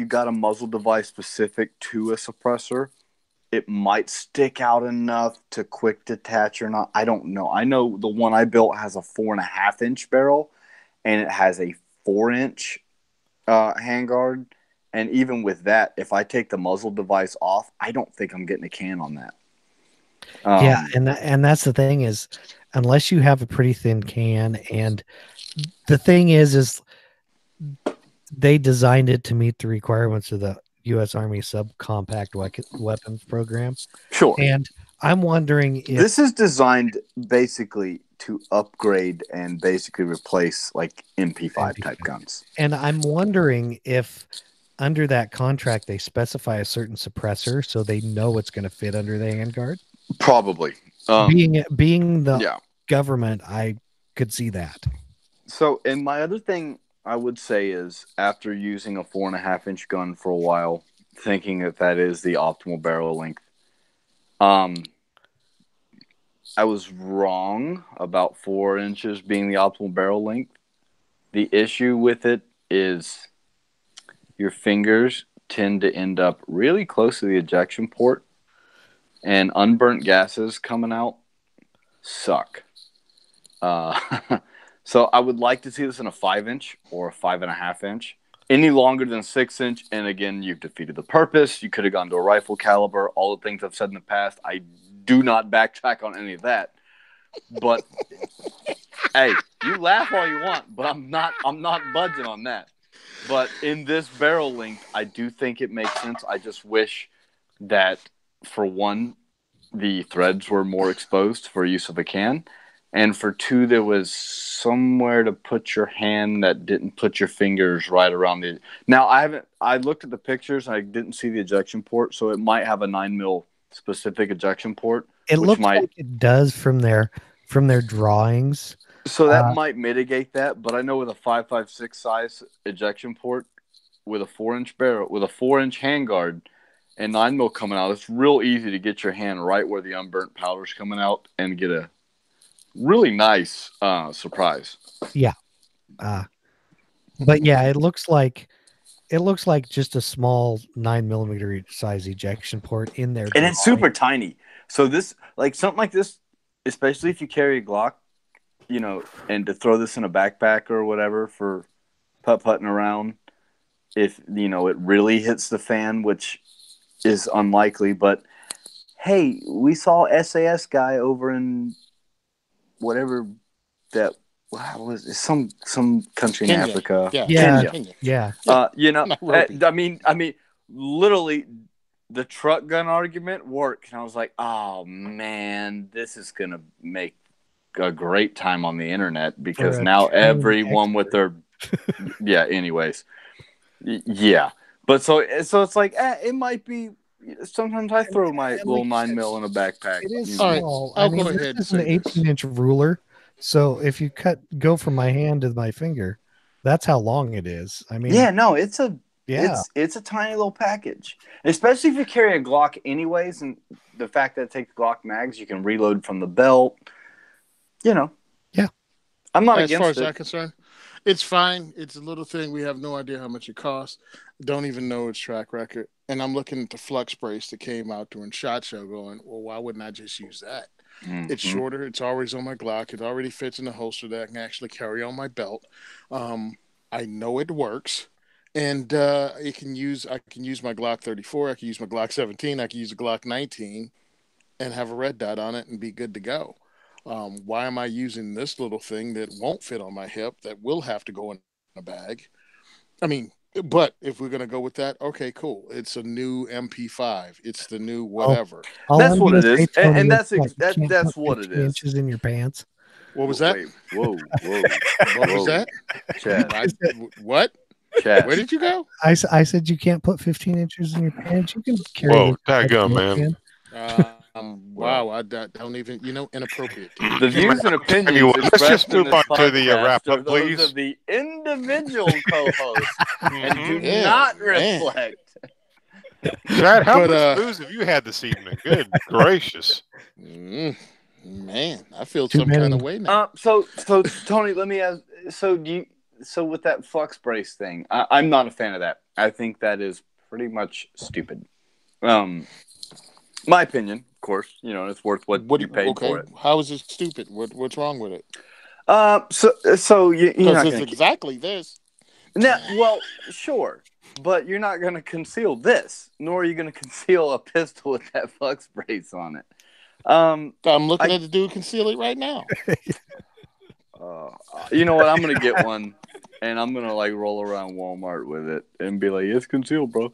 got a muzzle device specific to a suppressor, it might stick out enough to quick detach or not. I don't know. I know the one I built has a 4.5 inch barrel, and it has a 4-inch handguard. And even with that, if I take the muzzle device off, I don't think I'm getting a can on that. Yeah, and that's the thing is, unless you have a pretty thin can, and the thing is they designed it to meet the requirements of the U.S. Army subcompact weapons program. Sure. And I'm wondering if this is designed basically to upgrade and basically replace like MP5 type guns. And I'm wondering if under that contract they specify a certain suppressor so they know it's going to fit under the handguard. Probably. Being the government, I could see that. So, and my other thing I would say is, after using a 4.5 inch gun for a while, thinking that is the optimal barrel length, I was wrong about 4 inches being the optimal barrel length. The issue with it is your fingers tend to end up really close to the ejection port, and unburnt gases coming out suck. So I would like to see this in a 5-inch or a 5.5 inch. Any longer than 6-inch, and again, you've defeated the purpose. You could have gone to a rifle caliber. All the things I've said in the past, I do not backtrack on any of that. But hey, you laugh all you want, but I'm not budging on that. But in this barrel length, I do think it makes sense. I just wish that, for one, the threads were more exposed for use of a can. And for two, there was somewhere to put your hand that didn't put your fingers right around the. Now, I looked at the pictures and I didn't see the ejection port, so it might have a 9mm specific ejection port. It looks like it does from their drawings. So that might mitigate that, but I know with a 5.56 size ejection port, with a 4-inch barrel, with a 4-inch handguard, and 9mm coming out, it's real easy to get your hand right where the unburnt powder's coming out and get a really nice surprise. Yeah. But yeah, it looks like just a small 9mm size ejection port in there. And it's super tiny. So this, like something like this, especially if you carry a Glock, and to throw this in a backpack or whatever for putt-putting around, if, it really hits the fan, which is unlikely. But, hey, we saw SAS guy over in whatever that was it, some country Kenya. in Africa. Yeah. I mean, literally, the truck gun argument worked, and I was like, oh man, this is gonna make a great time on the internet, because now everyone with their anyways, but so it's like it might be. Sometimes I throw my little 9mm in a backpack. It is small. I'll go ahead. This is an 18-inch ruler, so if you go from my hand to my finger, that's how long it is. I mean, it's a tiny little package, especially if you carry a Glock anyways, and the fact that it takes Glock mags, you can reload from the belt. I'm not as against far as it. I'm concerned. It's fine. It's a little thing. We have no idea how much it costs. Don't even know its track record. And I'm looking at the Flux brace that came out during SHOT Show going, well, why wouldn't I just use that? Mm-hmm. It's shorter. It's always on my Glock. It already fits in the holster that I can actually carry on my belt. I know it works. And I can use my Glock 34. I can use my Glock 17. I can use a Glock 19 and have a red dot on it and be good to go. Why am I using this little thing that won't fit on my hip that will have to go in a bag? I mean, but if we're going to go with that, okay, cool. It's a new MP5. It's the new whatever. That's what it is. And that's what it is. Inches in your pants. What was that? Wait, whoa. What was that? Chad. What? Chad. Where did you go? I said you can't put 15 inches in your pants. You can carry. Whoa, daggum, man. Wow, I don't even, inappropriate. The views and opinions. Let's just move on to the wrap up, please. Those of the individual co-hosts and do not reflect. Chad, how much booze have you had this evening? Good gracious. Man, I feel some kind of way now. So Tony, let me ask. So with that Flux brace thing, I'm not a fan of that. I think that is pretty much stupid. My opinion, of course, it's worth what you paid for it. How is it stupid? What's wrong with it? So you're not it's exactly this. Well, sure, but you're not going to conceal this, nor are you going to conceal a pistol with that Flux brace on it. I'm looking at the dude conceal it right now. You know what? I'm going to get one, and I'm going to roll around Walmart with it and be like, it's concealed, bro.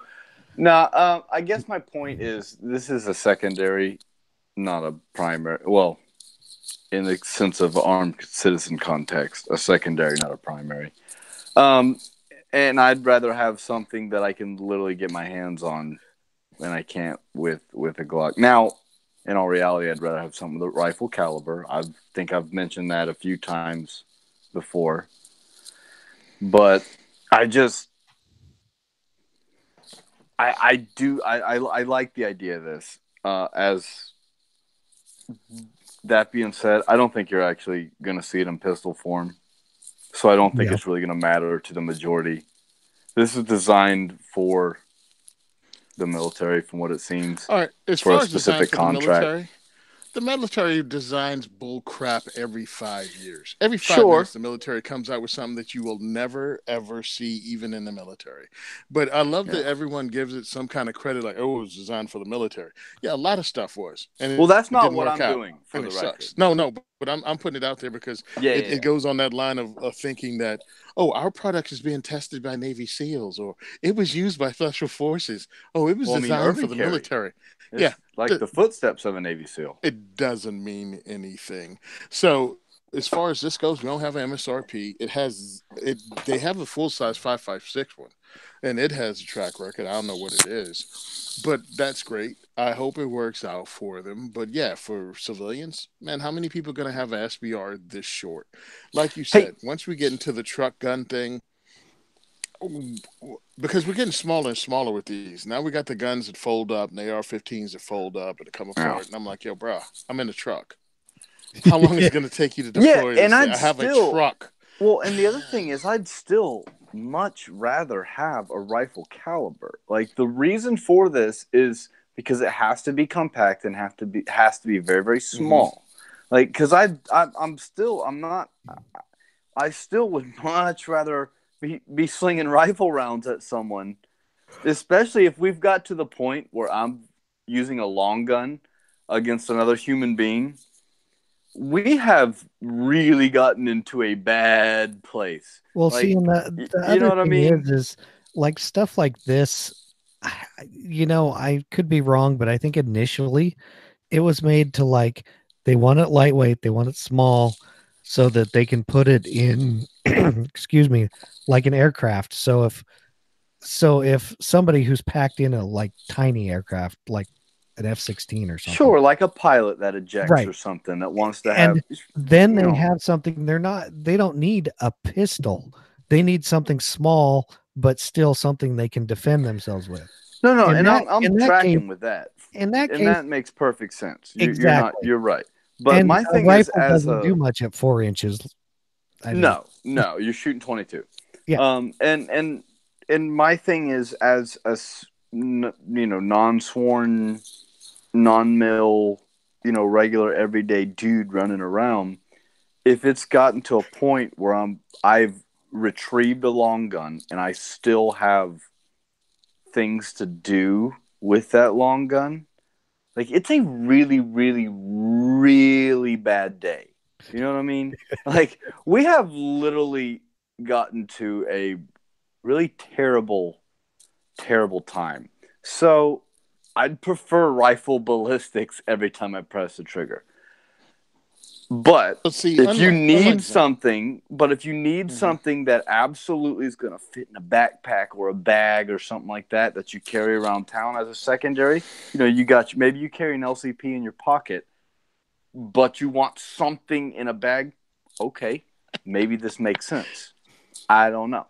No, I guess my point is this is a secondary, not a primary. Well, in the sense of armed citizen context, a secondary, not a primary. And I'd rather have something that I can literally get my hands on than I can't with a Glock. Now, in all reality, I'd rather have something with a rifle caliber. I think I've mentioned that a few times before. But I like the idea of this. As that being said, I don't think you're actually going to see it in pistol form. So I don't think it's really going to matter to the majority. This is designed for the military, from what it seems. All right, as for far a as specific contract. The military designs bull crap every 5 years. Every 5 years, the military comes out with something that you will never, ever see, even in the military. But I love that everyone gives it some kind of credit, like, oh, it was designed for the military. Yeah, a lot of stuff was. And that's not what I'm doing, for the record. Sucks. No, but I'm putting it out there because it goes on that line of thinking that, oh, our product is being tested by Navy SEALs, or it was used by Special Forces. Oh, it was designed for the military. It's like the footsteps of a Navy SEAL. It doesn't mean anything. So as far as this goes, we don't have an MSRP. They have a full size 5.56 one, and it has a track record. I don't know what it is, but that's great. I hope it works out for them. But yeah, for civilians, man, how many people are going to have an SBR this short? Like you said, once we get into the truck gun thing, because we're getting smaller and smaller with these. Now we got the guns that fold up, and the AR-15s that fold up and come apart. And I'm like, yo, bro, I'm in a truck. How long is it going to take you to deploy this? I have a truck. Well, and the other thing is, I'd still much rather have a rifle caliber. Like, the reason for this is because it has to be compact and has to be very, very small. Mm-hmm. Like, because I still would much rather be slinging rifle rounds at someone, especially if we've got to the point where I'm using a long gun against another human being. We have really gotten into a bad place. Well, see, and you know what I mean? Is like stuff like this, I could be wrong, but I think initially it was made to they want it lightweight, they want it small, so that they can put it in, excuse me, like an aircraft. So if somebody who's packed in a tiny aircraft, like an F-16 or something, sure, like a pilot that ejects or something that wants to have, then they have something. They don't need a pistol. They need something small, but still something they can defend themselves with. No, I'm tracking with that. In that case, that makes perfect sense. Exactly. You're right. But my thing is, doesn't do much at 4 inches. No, you're shooting 22. Yeah. And my thing is, as non-sworn, non-mill, regular everyday dude running around, if it's gotten to a point where I've retrieved a long gun and I still have things to do with that long gun, like, it's a really, really, really bad day. You know what I mean? Like, we have literally gotten to a really terrible, terrible time. So I'd prefer rifle ballistics every time I press the trigger. But if you need something that absolutely is going to fit in a backpack or a bag or something like that you carry around town as a secondary, maybe you carry an LCP in your pocket, but you want something in a bag. Okay, maybe this makes sense. I don't know.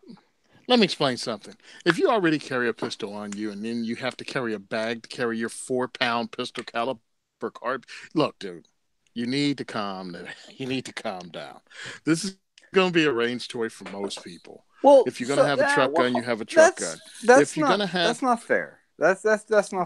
Let me explain something. If you already carry a pistol on you and then you have to carry a bag to carry your 4-pound pistol caliber card, look, dude. You need to calm down. This is going to be a range toy for most people. Well, if you're going to have a truck gun, you have a truck gun. That's not fair. That's not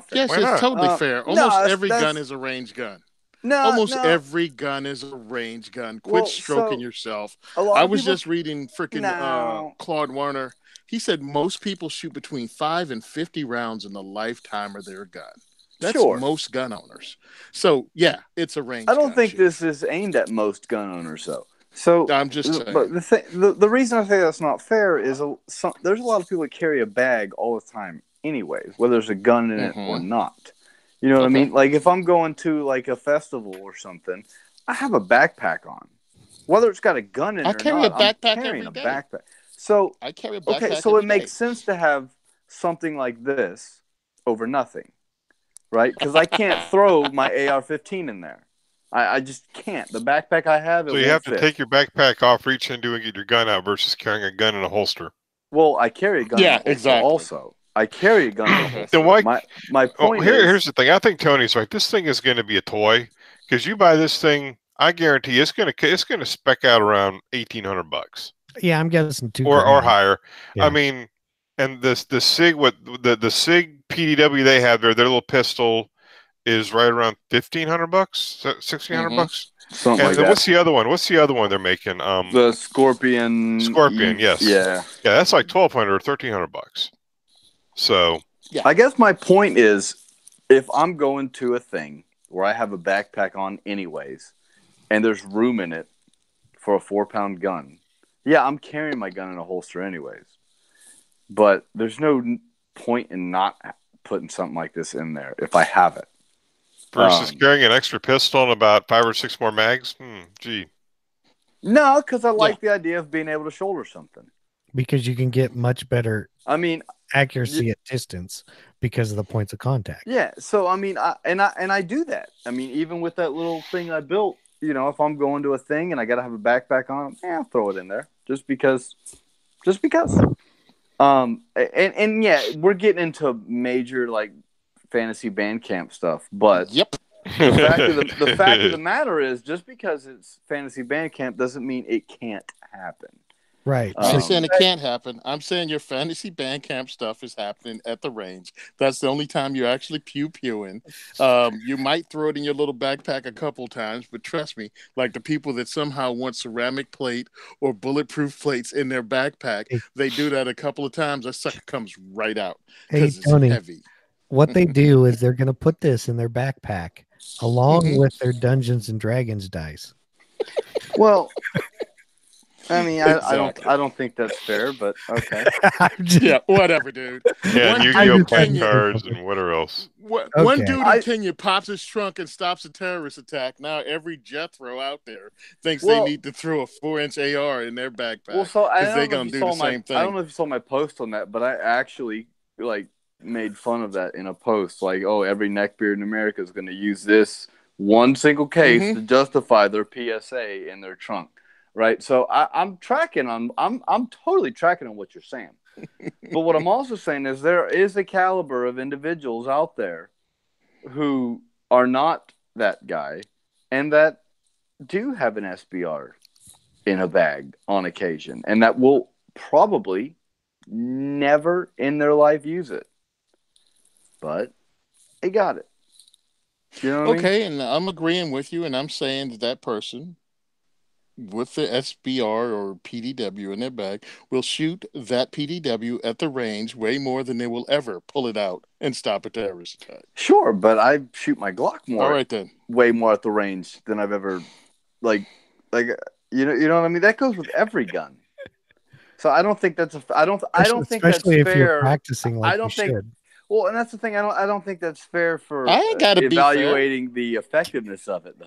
fair. Yes, it's totally fair. Almost every gun is a range gun. Every gun is a range gun. Quit stroking yourself. I was just reading freaking Claude Warner. He said most people shoot between 5 and 50 rounds in the lifetime of their gun. That's most gun owners. So, yeah, it's a range. I don't think this is aimed at most gun owners, though. So I'm just saying. But the reason I say that's not fair is there's a lot of people that carry a bag all the time anyways, whether there's a gun in it or not. You know what I mean? Like, if I'm going to, like, a festival or something, I have a backpack on. Whether it's got a gun in it or not, I'm carrying a backpack. So, I carry a backpack so it makes sense to have something like this over nothing. Right? Because I can't throw my AR-15 in there. I just can't. The backpack I have, so you have to take your backpack off, reach into and get your gun out versus carrying a gun in a holster. Well, I carry a gun in a holster also. I carry a gun in a holster. Then why? My point here's the thing. I think Tony's right. This thing is going to be a toy because you buy this thing, I guarantee it's going to spec out around $1,800. Yeah, I'm guessing $2,000 or higher. Yeah. I mean, and the SIG the SIG PDW they have their little pistol is right around $1,500, $1,600. Something like that. What's the other one? What's the other one they're making? The Scorpion. Yes. Yeah. Yeah, that's like $1,200 or $1,300. So. Yeah. I guess my point is, if I'm going to a thing where I have a backpack on anyways, and there's room in it for a 4-pound gun, yeah, I'm carrying my gun in a holster anyways. But there's no point in not putting something like this in there if I have it. Versus carrying an extra pistol and about 5 or 6 more mags? Gee. No, because I like the idea of being able to shoulder something. Because you can get much better accuracy at distance because of the points of contact. Yeah, so I do that. I mean, even with that little thing I built, if I'm going to a thing and I got to have a backpack on, I'll throw it in there just because. And yeah, we're getting into major like fantasy band camp stuff, but the fact of the matter is, just because it's fantasy band camp doesn't mean it can't happen. Right. I'm saying it can't happen. I'm saying your fantasy band camp stuff is happening at the range. That's the only time you're actually pew-pewing. You might throw it in your little backpack a couple times, but trust me, like the people that somehow want ceramic plate or bulletproof plates in their backpack, they do that a couple of times. That sucker comes right out because it's heavy. What they do is they're going to put this in their backpack along with their Dungeons and Dragons dice. Well, I mean, exactly. I don't think that's fair, but okay. Yeah, whatever, dude. Yeah, and Yu-Gi-Oh playing cards and whatever else. One dude in Kenya pops his trunk and stops a terrorist attack. Now every Jethro out there thinks they need to throw a 4-inch AR in their backpack. Well, so they're gonna do the same thing. I don't know if you saw my post on that, but I actually made fun of that in a post. Like, oh, every neckbeard in America is going to use this one single case to justify their PSA in their trunk. Right, so I'm totally tracking on what you're saying, but what I'm also saying is there is a caliber of individuals out there who are not that guy and that do have an SBR in a bag on occasion, and that will probably never in their life use it. But they got it. You know what I mean? Okay, and I'm agreeing with you, and I'm saying that that person with the SBR or PDW in their bag will shoot that PDW at the range way more than they will ever pull it out and stop a terrorist attack. Sure, but I shoot my Glock more. All right, then. Way more at the range than I've ever, like you know what I mean. That goes with every gun. So I don't think that's I don't think that's especially if fair. you're practicing like I don't you think. should. Well, and that's the thing. I don't think that's fair for I ain't gotta be evaluating the effectiveness of it, though.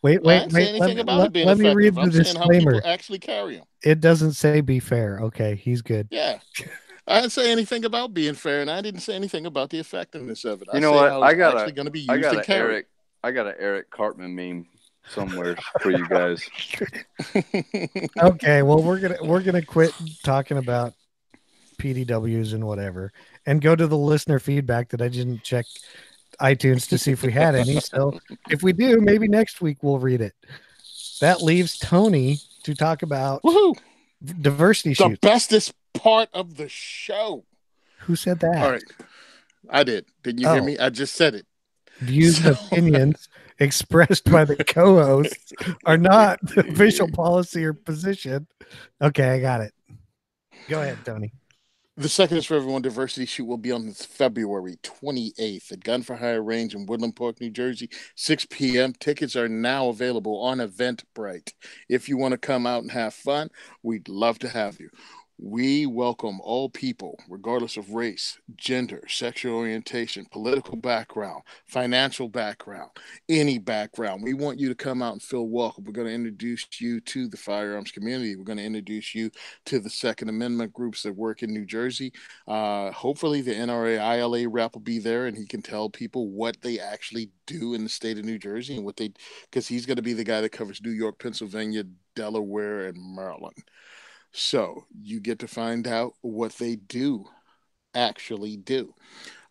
Wait. I didn't say anything about it being let me effective. read the I'm saying how disclaimer. people actually carry them. It doesn't say be fair. Okay, he's good. Yeah. I didn't say anything about being fair, and I didn't say anything about the effectiveness of it. You know what? How it's actually going to be used and carried. I got an Eric Cartman meme somewhere for you guys. Okay, well we're gonna quit talking about PDWs and whatever, and go to the listener feedback that I didn't check iTunes to see if we had any. So if we do, maybe next week we'll read it. That leaves Tony to talk about diversity shoots. The bestest part of the show. Who said that? All right. I did. Didn't you hear me? I just said it. Views and opinions expressed by the co-hosts are not the official policy or position. Okay, I got it. Go ahead, Tony. The Second is for Everyone diversity shoot will be on February 28th at Gun for Hire Range in Woodland Park, New Jersey, 6 p.m. Tickets are now available on Eventbrite. If you want to come out and have fun, we'd love to have you. We welcome all people, regardless of race, gender, sexual orientation, political background, financial background, any background. We want you to come out and feel welcome. We're going to introduce you to the firearms community. We're going to introduce you to the Second Amendment groups that work in New Jersey. Hopefully the NRA ILA rep will be there, and he can tell people what they actually do in the state of New Jersey and because he's going to be the guy that covers New York, Pennsylvania, Delaware, and Maryland. So you get to find out what they actually do.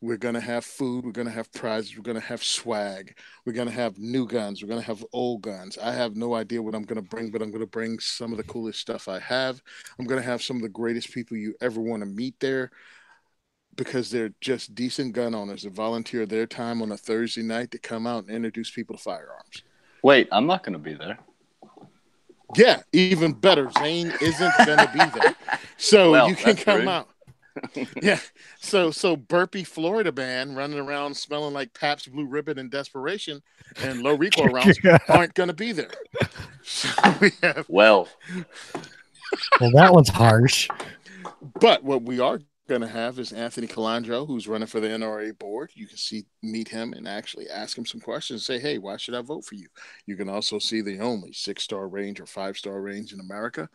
We're going to have food. We're going to have prizes. We're going to have swag. We're going to have new guns. We're going to have old guns. I have no idea what I'm going to bring, but I'm going to bring some of the coolest stuff I have. I'm going to have some of the greatest people you ever want to meet there because they're just decent gun owners that volunteer their time on a Thursday night to come out and introduce people to firearms. Wait, I'm not going to be there. Yeah, even better. Zane isn't going to be there. So you can come out. Yeah. So Burpee, Florida man running around smelling like Pabst Blue Ribbon and Desperation and low recoil rounds aren't going to be there. So we have... Well, that one's harsh. But what we are going to have is Anthony Calandro, who's running for the NRA board. You can meet him and actually ask him some questions. Say, hey, why should I vote for you? You can also see the only 6-star range or 5-star range in America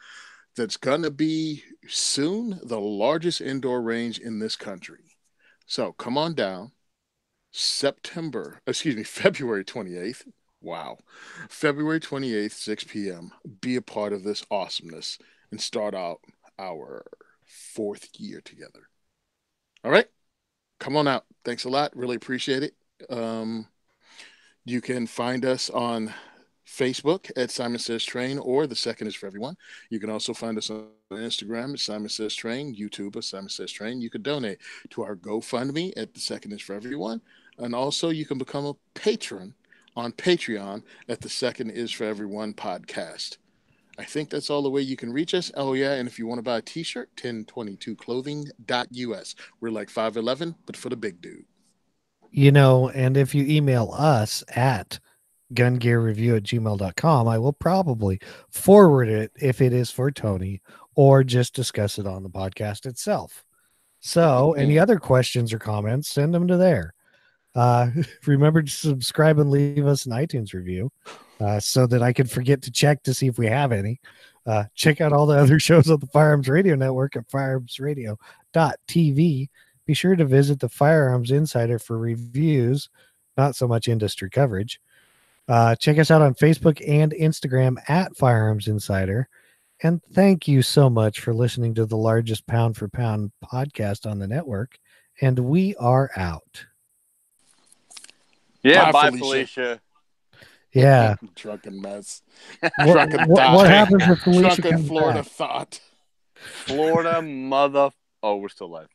that's going to be soon the largest indoor range in this country. So come on down. February 28th. Wow. February 28th, 6 p.m. Be a part of this awesomeness and start out our 4th year together. All right. Come on out. Thanks a lot. Really appreciate it. You can find us on Facebook at Simon Says Train or The Second is for Everyone. You can also find us on Instagram at Simon Says Train, YouTube at Simon Says Train. You can donate to our GoFundMe at The Second is for Everyone. And also you can become a patron on Patreon at The Second is for Everyone podcast. I think that's all the way you can reach us. Oh, yeah, and if you want to buy a T-shirt, 1022clothing.us. We're like 5'11", but for the big dude. And if you email us at gungearreview@gmail.com, I will probably forward it if it is for Tony or just discuss it on the podcast itself. So any other questions or comments, send them to there. Remember to subscribe and leave us an iTunes review. So that I could forget to check to see if we have any. Check out all the other shows on the Firearms Radio Network at firearmsradio.tv. Be sure to visit the Firearms Insider for reviews, not so much industry coverage. Check us out on Facebook and Instagram at Firearms Insider. And thank you so much for listening to the largest pound for pound podcast on the network. And we are out. Yeah, bye, Felicia. Yeah. Drunken mess. What, Drunken what, thought. what happens if Felicia Drunken comes Florida back? thought. Florida mother. Oh, we're still live.